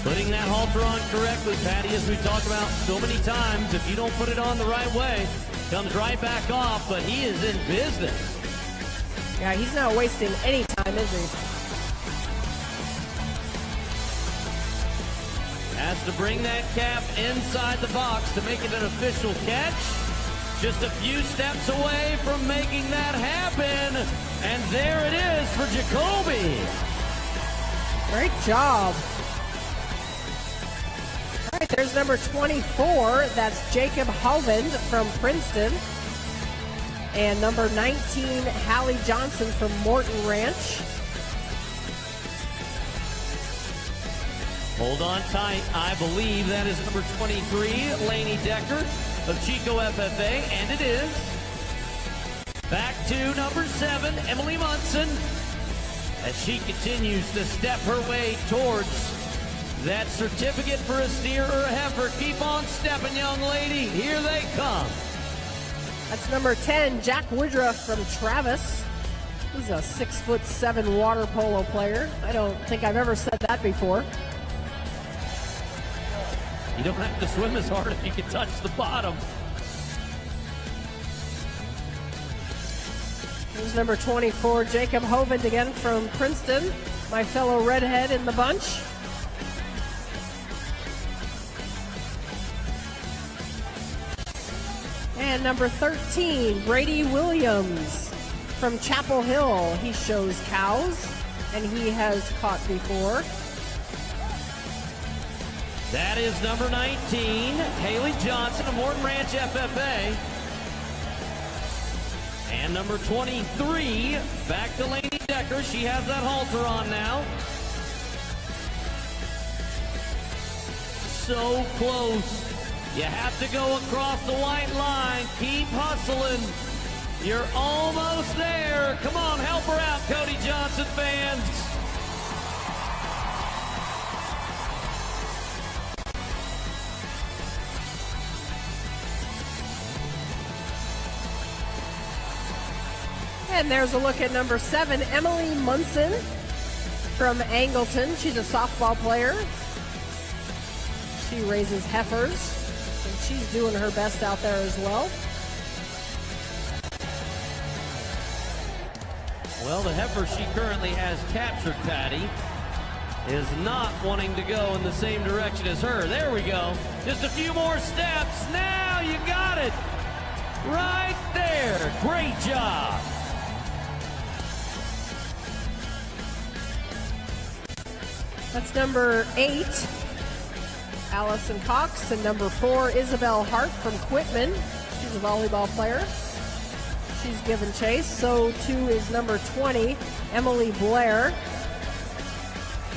Putting that halter on correctly, Patty, as we talked about so many times. If you don't put it on the right way, comes right back off, but he is in business. Yeah, he's not wasting any time, is he? Has to bring that calf inside the box to make it an official catch. Just a few steps away from making that happen. And there it is for Jacoby. Great job. All right, there's number 24. That's Jacob Hovind from Princeton. And number 19, Hallie Johnson from Morton Ranch. Hold on tight. I believe that is number 23, Laney Decker of Chico FFA, and it is. Back to number 7, Emily Munson, as she continues to step her way towards that certificate for a steer or a heifer. Keep on stepping, young lady. Here they come. That's number 10, Jack Woodruff from Travis. He's a 6'7" water polo player. I don't think I've ever said that before. You don't have to swim as hard if you can touch the bottom. Here's number 24, Jacob Hovind again from Princeton, my fellow redhead in the bunch. And number 13, Brady Williams from Chapel Hill. He shows cows, and he has caught before. That is number 19, Haley Johnson of Morton Ranch FFA. And number 23, back to Laney Decker. She has that halter on now. So close. You have to go across the white line. Keep hustling. You're almost there. Come on, help her out, Cody Johnson fans. And there's a look at number 7, Emily Munson from Angleton. She's a softball player. She raises heifers, and she's doing her best out there as well. Well, the heifer she currently has captured, Patty, is not wanting to go in the same direction as her. There we go. Just a few more steps. Now you got it. Right there. Great job. That's number 8, Allison Cox, and number 4, Isabel Hart from Quitman. She's a volleyball player. She's given chase. So too is number 20, Emily Blair.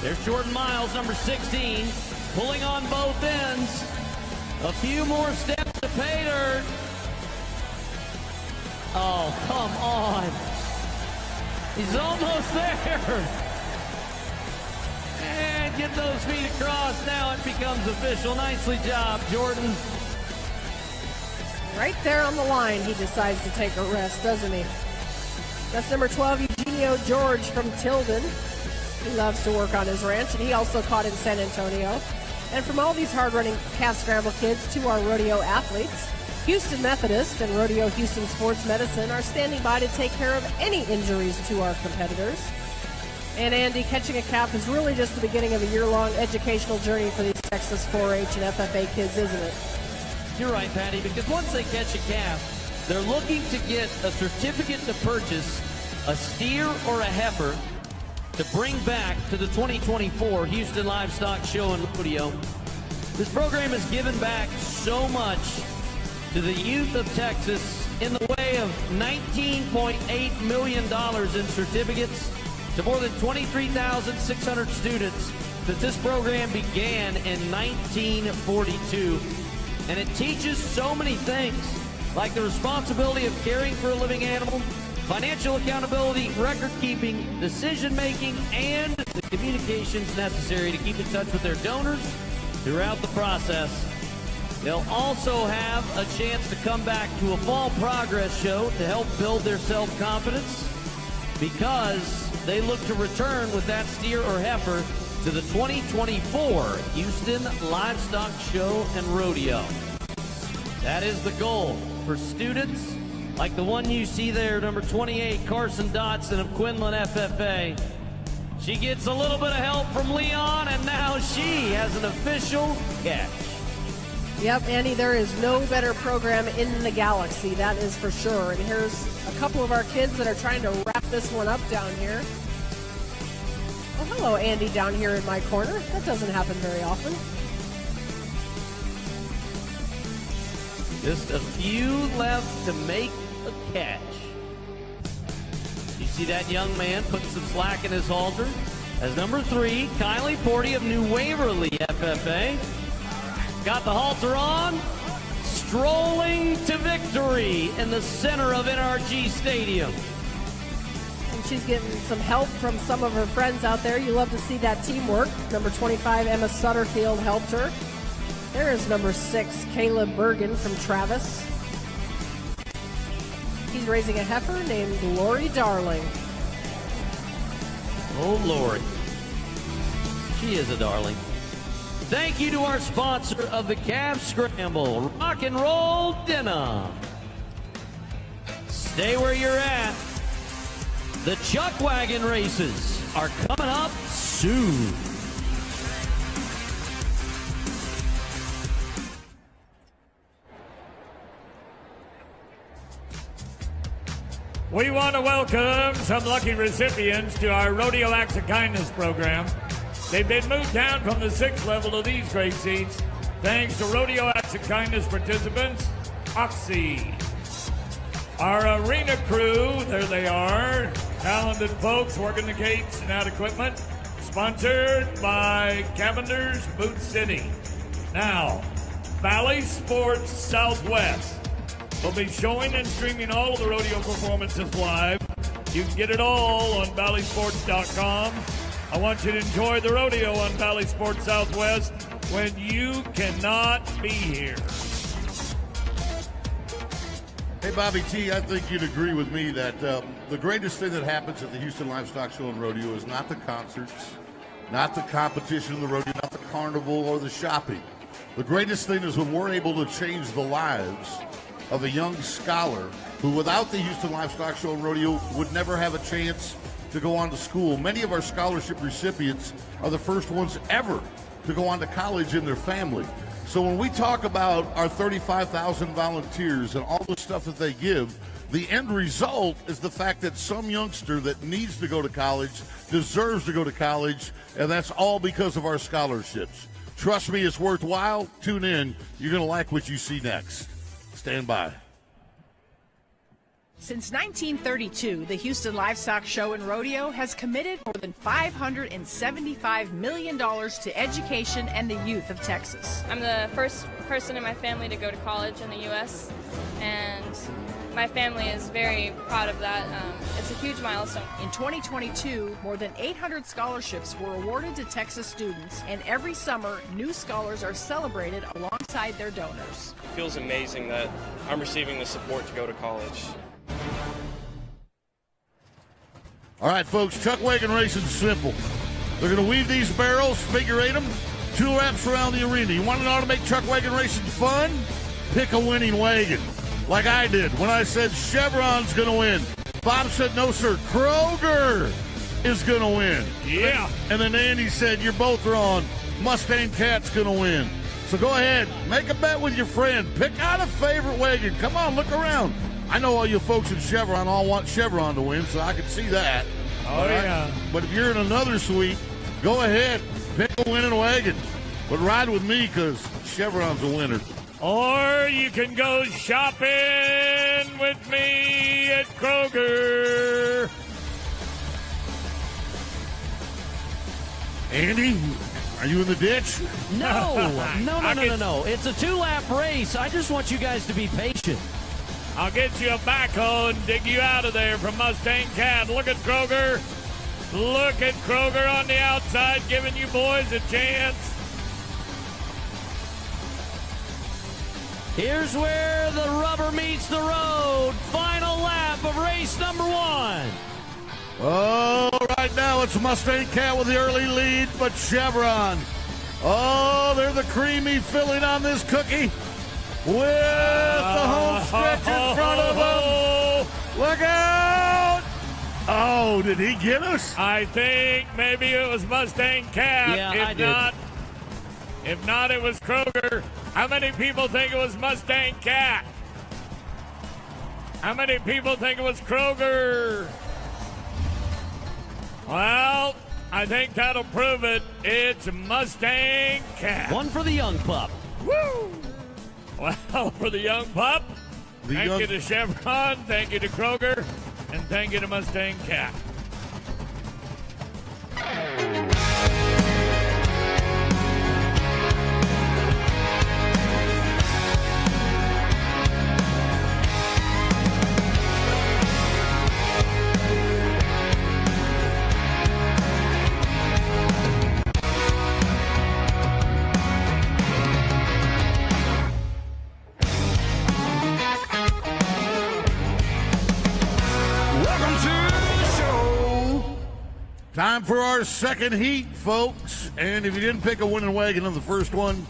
There's Jordan Miles, number 16, pulling on both ends. A few more steps to pay dirt. Oh, come on. He's almost there. And get those feet across. Now it becomes official. Nicely job, Jordan. Right there on the line, he decides to take a rest, doesn't he? That's number 12, Eugenio George from Tilden. He loves to work on his ranch, and he also caught in San Antonio. And from all these hard-running calf scramble kids to our rodeo athletes, Houston Methodist and Rodeo Houston Sports Medicine are standing by to take care of any injuries to our competitors. And Andy, catching a calf is really just the beginning of a year-long educational journey for these Texas 4-H and FFA kids, isn't it? You're right, Patty, because once they catch a calf, they're looking to get a certificate to purchase a steer or a heifer to bring back to the 2024 Houston Livestock Show and Rodeo. This program has given back so much to the youth of Texas in the way of $19.8 million in certificates to more than 23,600 students that this program began in 1942. And it teaches so many things, like the responsibility of caring for a living animal, financial accountability, record keeping, decision making, and the communications necessary to keep in touch with their donors throughout the process. They'll also have a chance to come back to a fall progress show to help build their self-confidence, because they look to return with that steer or heifer to the 2024 Houston Livestock Show and Rodeo. That is the goal for students like the one you see there, number 28, Carson Dotson of Quinlan FFA. She gets a little bit of help from Leon, and now she has an official catch. Yep, Andy, there is no better program in the galaxy, that is for sure. And here's a couple of our kids that are trying to wrap this one up down here. Oh, hello, Andy, down here in my corner. That doesn't happen very often. Just a few left to make a catch. You see that young man putting some slack in his halter? As number 3, Kylie Porty of New Waverly FFA. Got the halter on, strolling to victory in the center of NRG Stadium. And she's getting some help from some of her friends out there. You love to see that teamwork. Number 25, Emma Sutterfield, helped her. There is number 6, Caleb Bergen from Travis. He's raising a heifer named Lori Darling. Oh, Lori. She is a darling. Thank you to our sponsor of the Calf Scramble, Rock and Roll Denim. Stay where you're at. The Chuck Wagon races are coming up soon. We want to welcome some lucky recipients to our Rodeo Acts of Kindness program. They've been moved down from the 6th level to these great seats thanks to Rodeo Acts of Kindness participants, Oxy. Our arena crew, there they are, talented folks working the gates and out equipment, sponsored by Cavender's Boot City. Now, Valley Sports Southwest will be showing and streaming all of the rodeo performances live. You can get it all on valleysports.com. I want you to enjoy the rodeo on Valley Sports Southwest when you cannot be here. Hey, Bobby T, I think you'd agree with me that the greatest thing that happens at the Houston Livestock Show and Rodeo is not the concerts, not the competition in the rodeo, not the carnival or the shopping. The greatest thing is when we're able to change the lives of a young scholar who, without the Houston Livestock Show and Rodeo, would never have a chance to go on to school. Many of our scholarship recipients are the first ones ever to go on to college in their family. So when we talk about our 35,000 volunteers and all the stuff that they give, the end result is the fact that some youngster that needs to go to college deserves to go to college, and that's all because of our scholarships. Trust me, it's worthwhile. Tune in. You're going to like what you see next. Stand by. Since 1932, the Houston Livestock Show and Rodeo has committed more than $575 million to education and the youth of Texas. I'm the first person in my family to go to college in the U.S., and my family is very proud of that. It's a huge milestone. In 2022, more than 800 scholarships were awarded to Texas students, and every summer, new scholars are celebrated alongside their donors. It feels amazing that I'm receiving the support to go to college. All right, folks, chuck wagon racing's simple. They're going to weave these barrels, figure eight them, 2 laps around the arena. You want to know how to make chuck wagon racing fun? Pick a winning wagon, like I did when I said Chevron's going to win. Bob said, no, sir, Kroger is going to win. Yeah. And then Andy said, you're both wrong. Mustang Cat's going to win. So go ahead, make a bet with your friend. Pick out a favorite wagon. Come on, look around. I know all you folks in Chevron all want Chevron to win, so I can see that. Oh, yeah. But if you're in another suite, go ahead, pick a winning wagon. But ride with me because Chevron's a winner. Or you can go shopping with me at Kroger. Andy, are you in the ditch? No. It's a 2-lap race. I just want you guys to be patient. I'll get you a backhoe and dig you out of there from Mustang Cat. Look at Kroger. Look at Kroger on the outside, giving you boys a chance. Here's where the rubber meets the road. Final lap of race number 1. Oh, right now it's Mustang Cat with the early lead, but Chevron. Oh, they're the creamy filling on this cookie. With the home stretch in front of them. Look out! Oh, did he get us? I think maybe it was Mustang Cat. Yeah, If not, it was Kroger. How many people think it was Mustang Cat? How many people think it was Kroger? Well, I think that'll prove it. It's Mustang Cat. One for the young pup. Woo! Well, for the young pup, thank you to Chevron, thank you to Kroger, and thank you to Mustang Cat. Time for our second heat, folks. And if you didn't pick a winning wagon on the first one,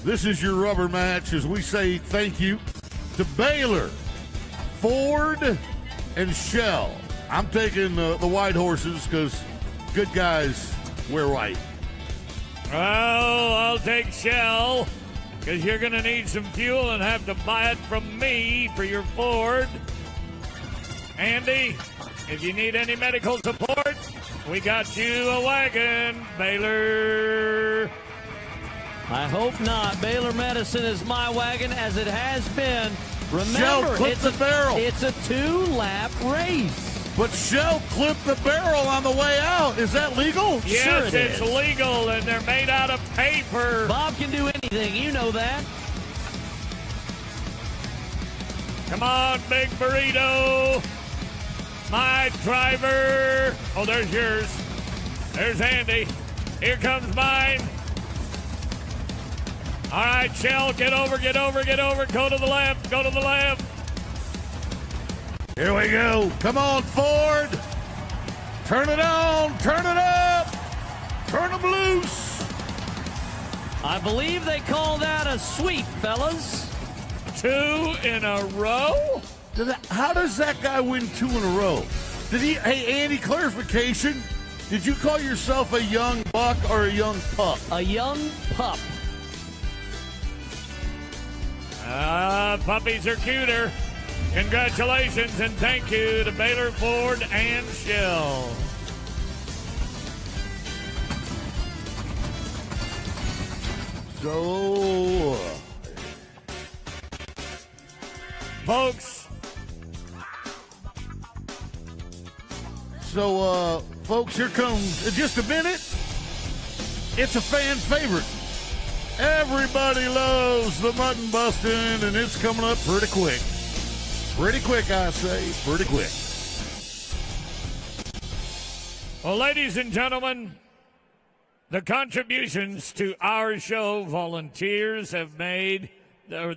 this is your rubber match as we say thank you to Baylor, Ford, and Shell. I'm taking the white horses because good guys wear white. Well, I'll take Shell because you're going to need some fuel and have to buy it from me for your Ford. Andy, if you need any medical support, we got you a wagon, Baylor. I hope not. Baylor Medicine is my wagon, as it has been. Remember, it's a barrel. It's a 2-lap race. But Shell clipped the barrel on the way out. Is that legal? Yes, sure it's legal, and they're made out of paper. Bob can do anything. You know that. Come on, big burrito. My driver. Oh, there's yours. There's Andy. Here comes mine. All right, Shell, get over. Go to the left. Here we go. Come on, Ford. Turn it on. Turn it up. Turn them loose. I believe they call that a sweep, fellas. 2 in a row? How does that guy win 2 in a row? Hey, Andy, clarification. Did you call yourself a young buck or a young pup? A young pup. Puppies are cuter. Congratulations and thank you to Baylor, Ford, and Shell. So, folks. Folks, here comes, in just a minute, it's a fan favorite. Everybody loves the mutton busting, and it's coming up pretty quick. Pretty quick, I say, pretty quick. Well, ladies and gentlemen, the contributions to our show volunteers have made, the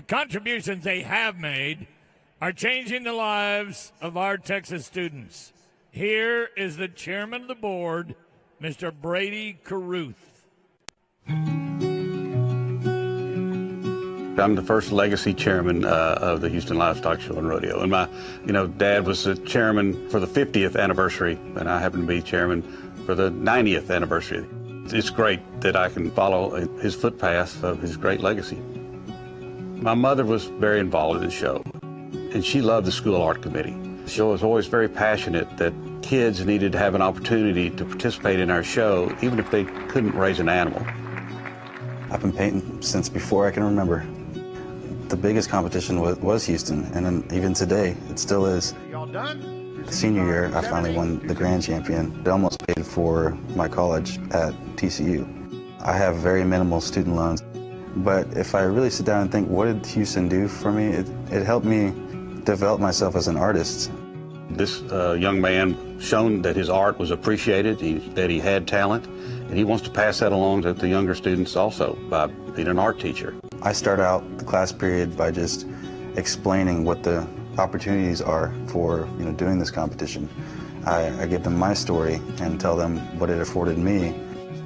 contributions they have made are changing the lives of our Texas students. Here is the chairman of the board, Mr. Brady Carruth. I'm the first legacy chairman of the Houston Livestock Show and Rodeo. And my, dad was the chairman for the 50th anniversary, and I happen to be chairman for the 90th anniversary. It's great that I can follow his footpath of his great legacy. My mother was very involved in the show, and she loved the school art committee. She was always very passionate that kids needed to have an opportunity to participate in our show, even if they couldn't raise an animal. I've been painting since before I can remember. The biggest competition was Houston, and then even today, it still is. Y'all done? Senior year, I finally won the grand champion. It almost paid for my college at TCU. I have very minimal student loans, but if I really sit down and think, what did Houston do for me? It helped me develop myself as an artist. This young man shown that his art was appreciated, that he had talent, and he wants to pass that along to the younger students also by being an art teacher. I start out the class period by just explaining what the opportunities are for doing this competition. I give them my story and tell them what it afforded me.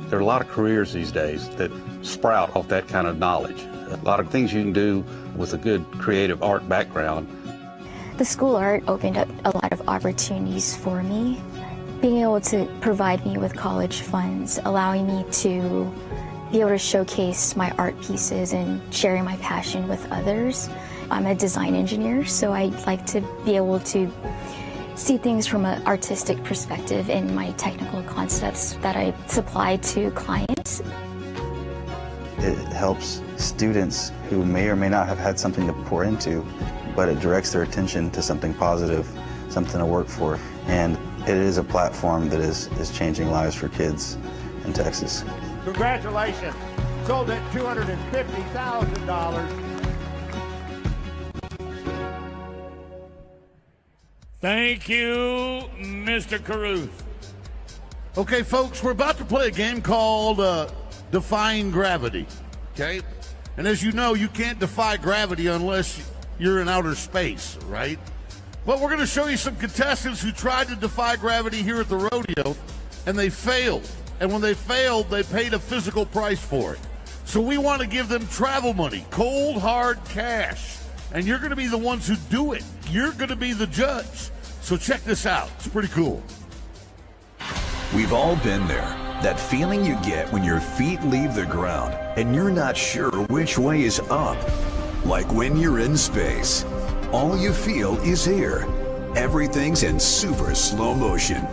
There are a lot of careers these days that sprout off that kind of knowledge. A lot of things you can do with a good creative art background. The school art opened up a lot of opportunities for me. Being able to provide me with college funds, allowing me to be able to showcase my art pieces and sharing my passion with others. I'm a design engineer, so I like to be able to see things from an artistic perspective in my technical concepts that I supply to clients. It helps students who may or may not have had something to pour into, but it directs their attention to something positive, something to work for. And it is a platform that is changing lives for kids in Texas. Congratulations. Sold at $250,000. Thank you, Mr. Carruth. Okay, folks, we're about to play a game called Defying Gravity, okay? And as you know, you can't defy gravity unless you're in outer space, right? But we're going to show you some contestants who tried to defy gravity here at the rodeo, and they failed. And when they failed, they paid a physical price for it. So we want to give them travel money, cold, hard cash. And you're going to be the ones who do it. You're going to be the judge. So check this out. It's pretty cool. We've all been there. That feeling you get when your feet leave the ground and you're not sure which way is up. Like when you're in space. All you feel is air. Everything's in super slow motion.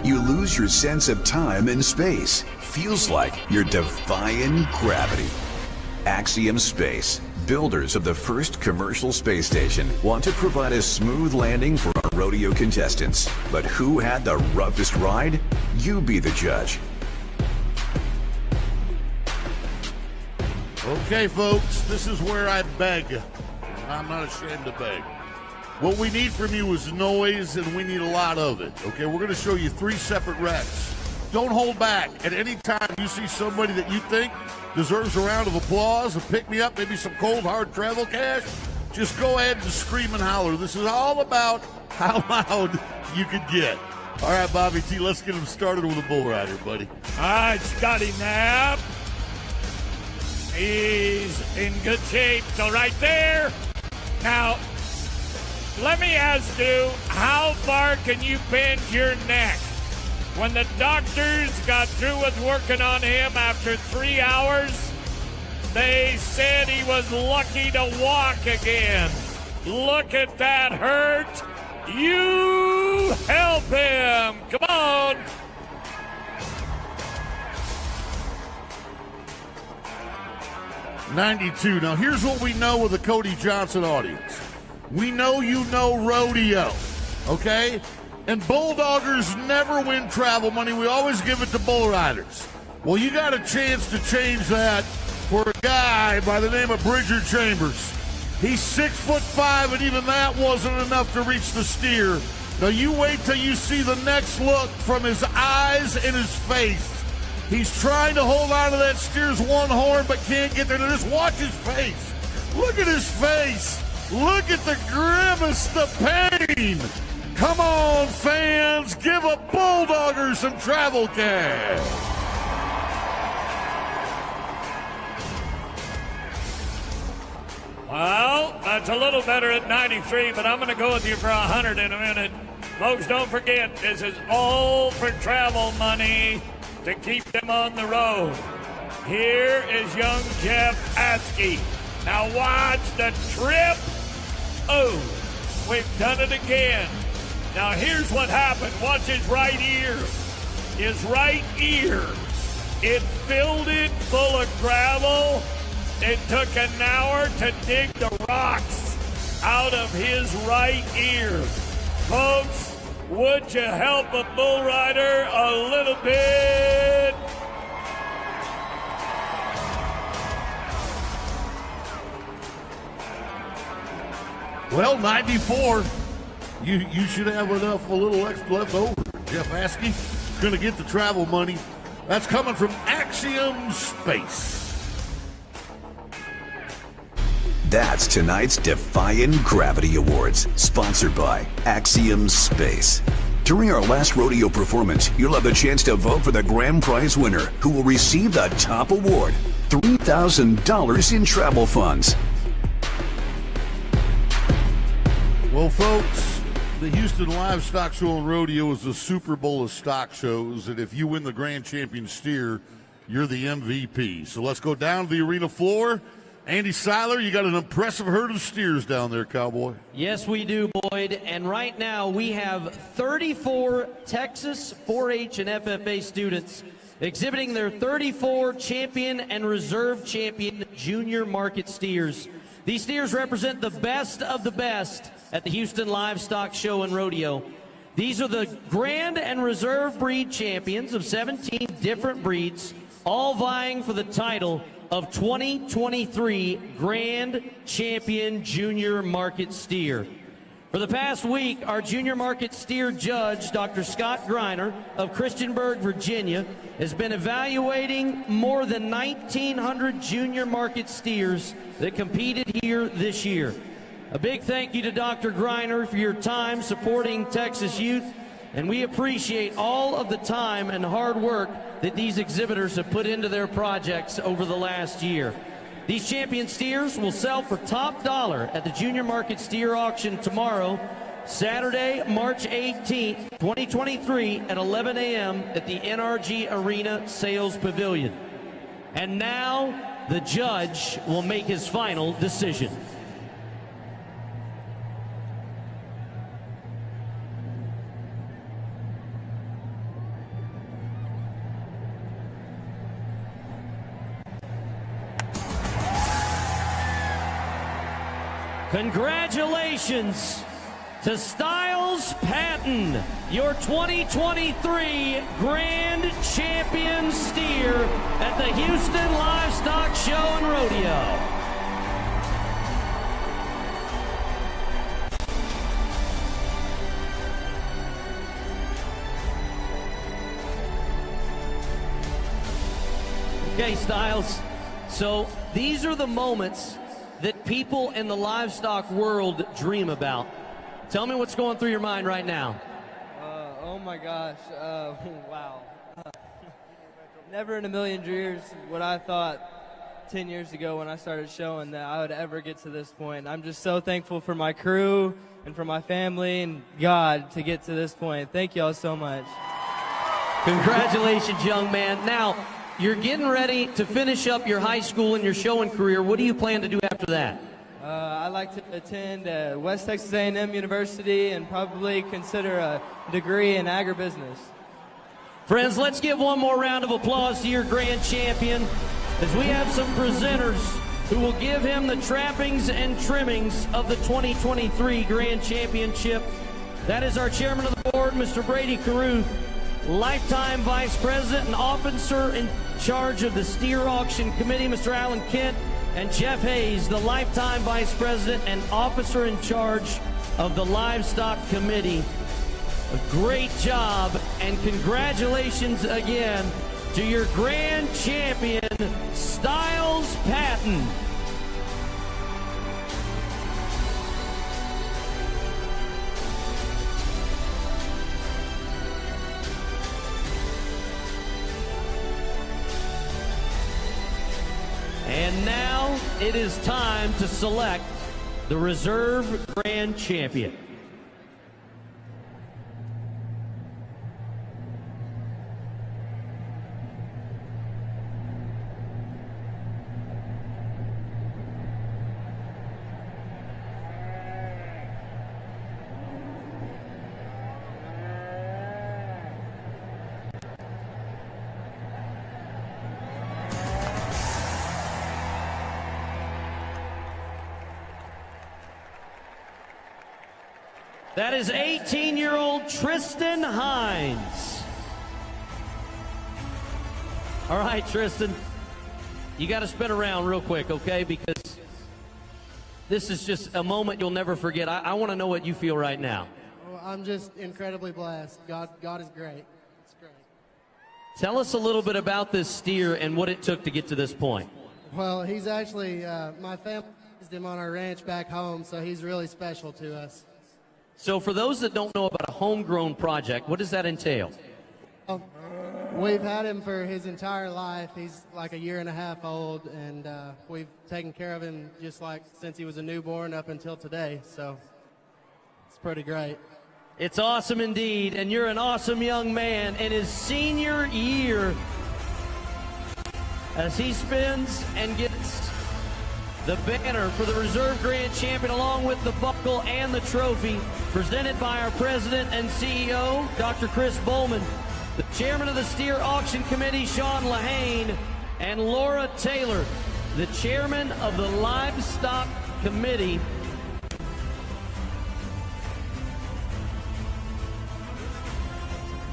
You lose your sense of time and space. Feels like you're defying gravity. Axiom Space, builders of the first commercial space station, want to provide a smooth landing for our rodeo contestants. But who had the roughest ride? You be the judge. Okay, folks, this is where I beg. I'm not ashamed to beg. What we need from you is noise, and we need a lot of it. Okay, we're going to show you 3 separate recs. Don't hold back. At any time you see somebody that you think deserves a round of applause, a pick-me-up, maybe some cold, hard travel cash, just go ahead and scream and holler. This is all about how loud you can get. All right, Bobby T, let's get him started with a bull rider, buddy. All right, Scotty Knapp. He's in good shape. So right there. Now, let me ask you, how far can you bend your neck? When the doctors got through with working on him after 3 hours, they said he was lucky to walk again. Look at that hurt. You help him. Come on. '92. Now, here's what we know with the Cody Johnson audience. We know you know rodeo, okay? And bulldoggers never win travel money. We always give it to bull riders. Well, you got a chance to change that for a guy by the name of Bridger Chambers. He's 6'5", and even that wasn't enough to reach the steer. Now you wait till you see the next look from his eyes and his face. He's trying to hold on to that steer's one horn, but can't get there. Now just watch his face. Look at his face. Look at the grimace, the pain. Come on, fans, give a bulldogger some travel cash. Well, that's a little better at 93, but I'm going to go with you for 100 in a minute. Folks, don't forget, this is all for travel money to keep them on the road. Here is young Jeff Askey. Now watch the trip. Oh, we've done it again. Now here's what happened. Watch his right ear. His right ear. It filled it full of gravel. It took an hour to dig the rocks out of his right ear. Folks, would you help a bull rider a little bit? Well, 94, you should have enough, a little extra left over. Jeff Askey is going to get the travel money. That's coming from Axiom Space. That's tonight's Defying Gravity Awards, sponsored by Axiom Space. During our last rodeo performance, you'll have the chance to vote for the grand prize winner, who will receive the top award, $3,000 in travel funds. Well, folks, the Houston Livestock Show and Rodeo is the Super Bowl of stock shows, and if you win the Grand Champion steer, you're the MVP. So let's go down to the arena floor. Andy Seiler, you got an impressive herd of steers down there, Cowboy. Yes, we do, Boyd. And right now we have 34 Texas 4-H and FFA students exhibiting their 34 champion and reserve champion junior market steers. These steers represent the best of the best at the Houston Livestock Show and Rodeo. These are the grand and reserve breed champions of 17 different breeds, all vying for the title of 2023 Grand Champion Junior Market Steer. For the past week, our Junior Market Steer judge, Dr. Scott Greiner of Christiansburg, Virginia, has been evaluating more than 1,900 Junior Market steers that competed here this year. A big thank you to Dr. Greiner for your time supporting Texas youth, and we appreciate all of the time and hard work that these exhibitors have put into their projects over the last year. These champion steers will sell for top dollar at the Junior Market Steer Auction tomorrow, Saturday, March 18th, 2023 at 11 a.m. at the NRG Arena Sales Pavilion. And now the judge will make his final decision. Congratulations to Styles Patton, your 2023 Grand Champion steer at the Houston Livestock Show and Rodeo. Okay, Styles, so these are the moments that people in the livestock world dream about. Tell me what's going through your mind right now. Oh my gosh, wow. Never in a million years would I thought 10 years ago when I started showing that I would ever get to this point. I'm just so thankful for my crew and for my family and God to get to this point. Thank y'all so much. Congratulations, young man. Now, you're getting ready to finish up your high school and your showing career. What do you plan to do after that? I'd like to attend West Texas A&M University and probably consider a degree in agribusiness. Friends, let's give one more round of applause to your grand champion as we have some presenters who will give him the trappings and trimmings of the 2023 Grand Championship. That is our chairman of the board, Mr. Brady Carruth, lifetime vice president and officer in charge of the steer auction committee, Mr. Alan Kent, and Jeff Hayes, the lifetime vice president and officer in charge of the livestock committee. A great job, and congratulations again to your grand champion, Styles Patton. And now it is time to select the reserve grand champion. That is 18-year-old Tristan Hines. All right, Tristan, you got to spin around real quick, okay? Because this is just a moment you'll never forget. I want to know what you feel right now. Well, I'm just incredibly blessed. God is great. It's great. Tell us a little bit about this steer and what it took to get to this point. Well, he's actually, my family raised him on our ranch back home, so he's really special to us. So for those that don't know about a homegrown project, what does that entail? We've had him for his entire life. He's like a year and a half old, and we've taken care of him just like since he was a newborn up until today, so it's pretty great. It's awesome indeed, and you're an awesome young man in his senior year as he spins and gets the banner for the Reserve Grand Champion along with the buckle and the trophy presented by our President and CEO, Dr. Chris Bowman, the Chairman of the Steer Auction Committee, Sean Lahane, and Laura Taylor, the Chairman of the Livestock Committee.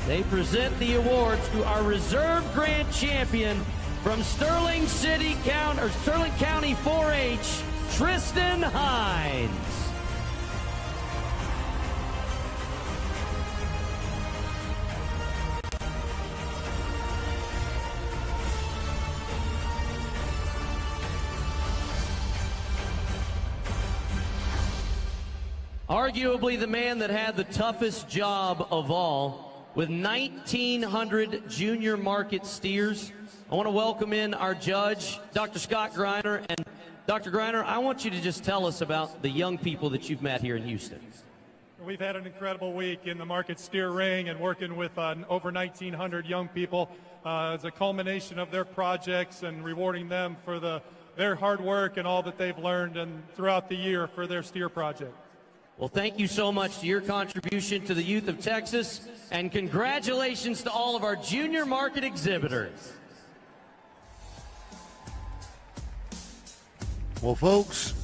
They present the awards to our Reserve Grand Champion from Sterling County 4-H, Tristan Hines. Arguably the man that had the toughest job of all, with 1,900 junior market steers. I want to welcome in our judge, Dr. Scott Greiner. And Dr. Greiner, I want you to just tell us about the young people that you've met here in Houston. We've had an incredible week in the market steer ring and working with over 1,900 young people as a culmination of their projects and rewarding them for their hard work and all that they've learned and throughout the year for their steer project. Well, thank you so much for your contribution to the youth of Texas, and congratulations to all of our junior market exhibitors. Well, folks,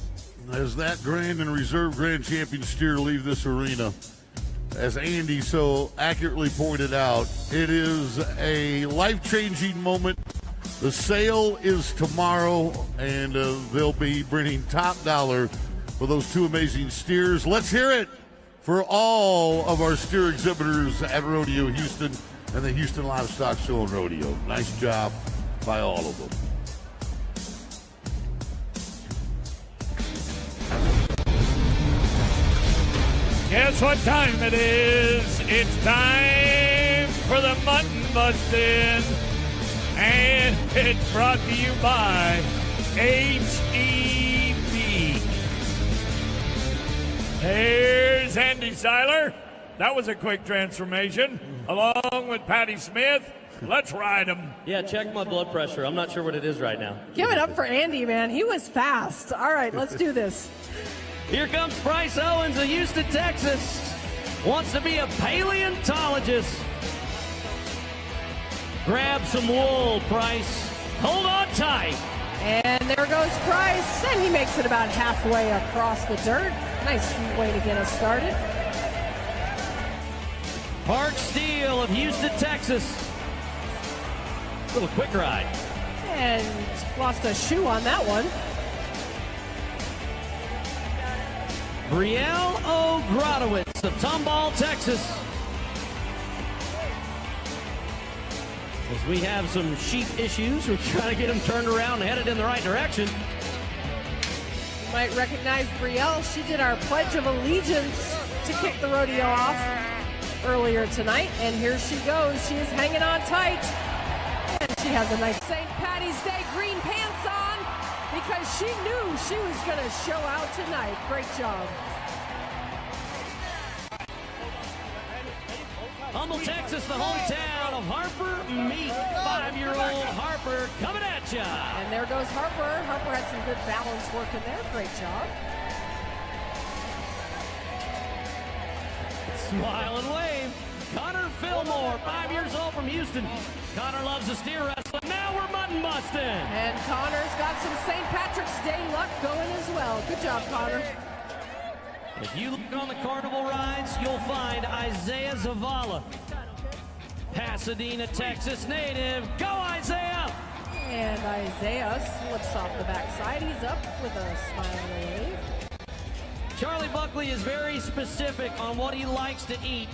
as that Grand and Reserve Grand Champion steer leave this arena, as Andy so accurately pointed out, it is a life-changing moment. The sale is tomorrow, and they'll be bringing top dollar for those two amazing steers. Let's hear it for all of our steer exhibitors at Rodeo Houston and the Houston Livestock Show and Rodeo. Nice job by all of them. Guess what time it is? It's time for the Mutton Bustin'. And it's brought to you by H-E-B. There's Andy Seiler. That was a quick transformation. Along with Patty Smith. Let's ride him. Yeah, check my blood pressure. I'm not sure what it is right now. Give it up for Andy, man. He was fast. All right, let's do this. Here comes Bryce Owens of Houston, Texas. Wants to be a paleontologist. Grab some wool, Price. Hold on tight. And there goes Price, and he makes it about halfway across the dirt. Nice way to get us started. Park Steele of Houston, Texas. Little quick ride. And lost a shoe on that one. Brielle O'Grodowitz of Tomball, Texas. As we have some sheep issues, we're trying to get them turned around and headed in the right direction. You might recognize Brielle. She did our Pledge of Allegiance to kick the rodeo off earlier tonight. And here she goes. She is hanging on tight. And she has a nice St. Patty's Day green pants on because she knew she was going to show out tonight. Great job. Humble, Texas, the hometown of Harper Meek. 5-year-old Harper coming at ya. And there goes Harper. Harper had some good balance work in there. Great job. Smile and wave. Connor Fillmore, 5 years old from Houston. Connor loves the steer wrestling. Now we're mutton busting. And Connor's got some St. Patrick's Day luck going as well. Good job, Connor. If you look on the carnival rides, you'll find Isaiah Zavala, Pasadena, Texas native. Go, Isaiah! And Isaiah slips off the backside. He's up with a smile and a wave. Charlie Buckley is very specific on what he likes to eat.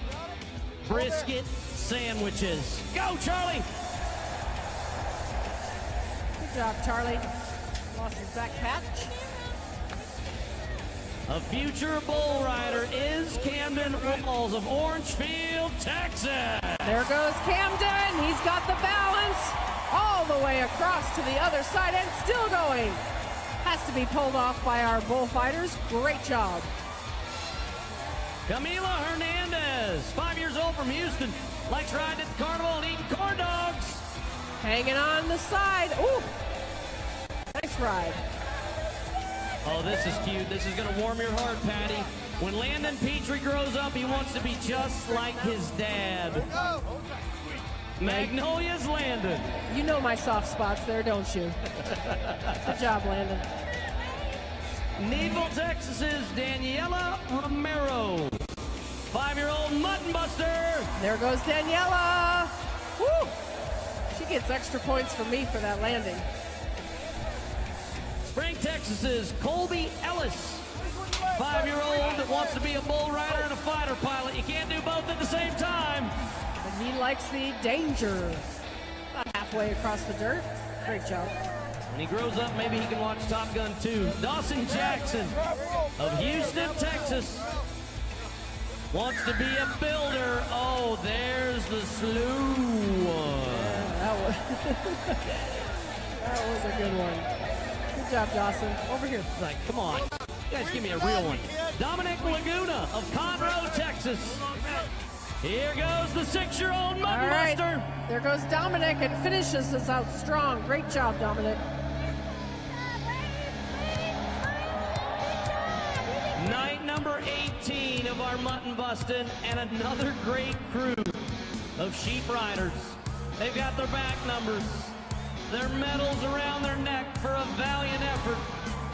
Brisket sandwiches. Go, Charlie! Good job, Charlie. Lost his back patch. A future bull rider is Camden Walls of Orangefield, Texas. There goes Camden. He's got the balance all the way across to the other side and still going. Has to be pulled off by our bullfighters. Great job. Camila Hernandez, 5 years old from Houston, likes riding at the carnival and eating corn dogs. Hanging on the side. Ooh, nice ride. Oh, this is cute. This is going to warm your heart, Patty. When Landon Petrie grows up, he wants to be just like his dad. Magnolia's Landon. You know my soft spots there, don't you? Good job, Landon. Neville, Texas's Daniela Romero. 5-year-old mutton buster. There goes Daniela. Woo! She gets extra points from me for that landing. Spring, Texas's Colby Ellis. 5-year-old that wants to be a bull rider and a fighter pilot. You can't do both at the same time. And he likes the danger. About halfway across the dirt. Great job. When he grows up, maybe he can watch Top Gun 2. Dawson Jackson of Houston, Texas. Wants to be a builder. Oh, there's the slew one. Yeah, that was a good one. Good job, Dawson. Over here. Like, come on. You guys give me a real one. Dominic Laguna of Conroe, Texas. Here goes the 6-year-old mutton buster. There goes Dominic and finishes us out strong. Great job, Dominic. Night number 18 of our mutton bustin', and another great crew of sheep riders. They've got their back numbers, their medals around their neck for a valiant effort.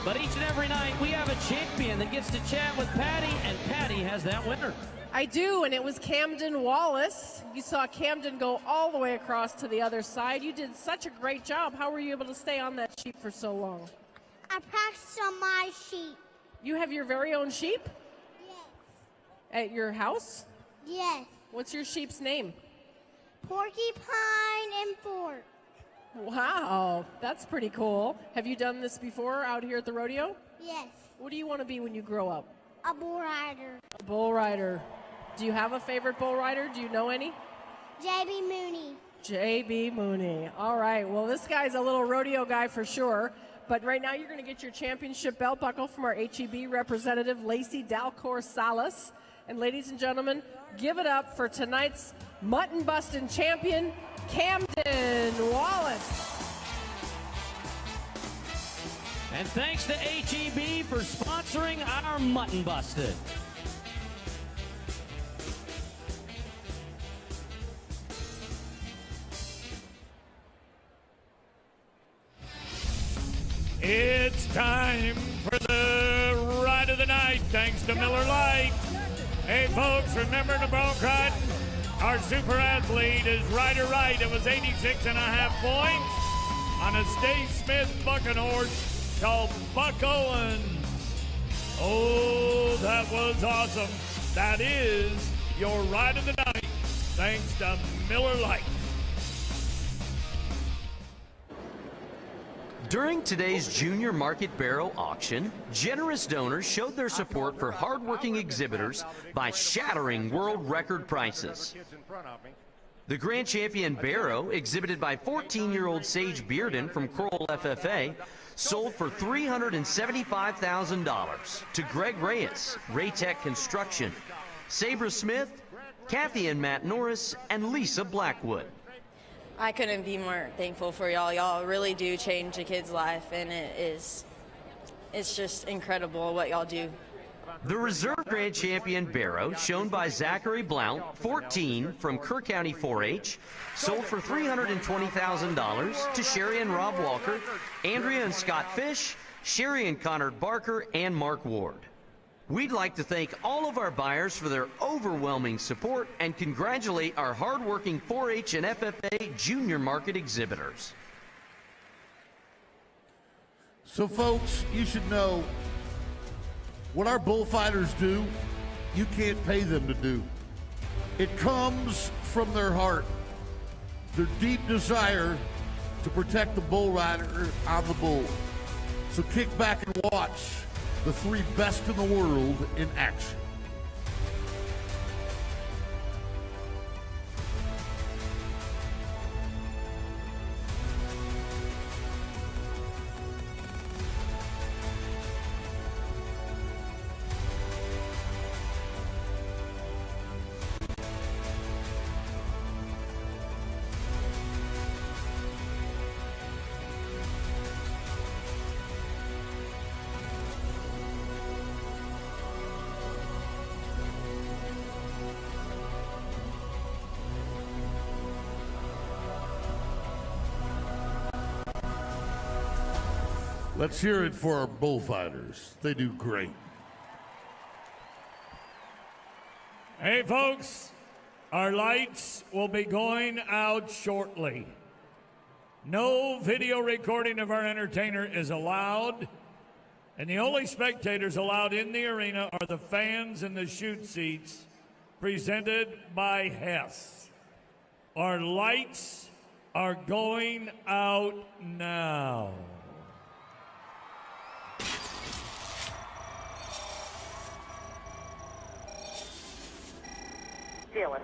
But each and every night we have a champion that gets to chat with Patty, and Patty has that winner. I do, and it was Camden Wallace. You saw Camden go all the way across to the other side. You did such a great job. How were you able to stay on that sheep for so long? I practiced on my sheep. You have your very own sheep? Yes. At your house? Yes. What's your sheep's name? Porcupine and Fork. Wow, that's pretty cool. Have you done this before out here at the rodeo? Yes. What do you want to be when you grow up? A bull rider. A bull rider. Do you have a favorite bull rider? Do you know any? J.B. Mooney. J.B. Mooney. All right. Well, this guy's a little rodeo guy for sure. But right now you're going to get your championship belt buckle from our HEB representative, Lacey Dalcor-Salas. And ladies and gentlemen, give it up for tonight's Mutton Bustin' champion, Camden Wallace. And thanks to HEB for sponsoring our Mutton Busted. It's time for the ride of the night, thanks to Miller Lite. Hey, folks, remember the bronc riding? Our super athlete is Ryder Wright. It was 86.5 points on a Steve Smith bucking horse called Buck Owens. Oh, that was awesome. That is your ride of the night, thanks to Miller Lite. During today's Junior Market Barrow auction, generous donors showed their support for hardworking exhibitors by shattering world record prices. The Grand Champion Barrow, exhibited by 14-year-old Sage Bearden from Coral FFA, sold for $375,000 to Greg Reyes, Raytech Construction, Sabra Smith, Kathy and Matt Norris, and Lisa Blackwood. I couldn't be more thankful for y'all. Y'all really do change a kid's life, and it's just incredible what y'all do. The Reserve Grand Champion Barrow, shown by Zachary Blount, 14, from Kerr County 4-H, sold for $320,000 to Sherry and Rob Walker, Andrea and Scott Fish, Sherry and Connor Barker, and Mark Ward. We'd like to thank all of our buyers for their overwhelming support and congratulate our hardworking 4-H and FFA junior market exhibitors. So, folks, you should know what our bullfighters do, you can't pay them to do. It comes from their heart, their deep desire to protect the bull rider on the bull. So kick back and watch the three best in the world in action. Let's hear it for our bullfighters. They do great. Hey, folks, our lights will be going out shortly. No video recording of our entertainer is allowed, and the only spectators allowed in the arena are the fans in the chute seats presented by Hess. Our lights are going out now. CLS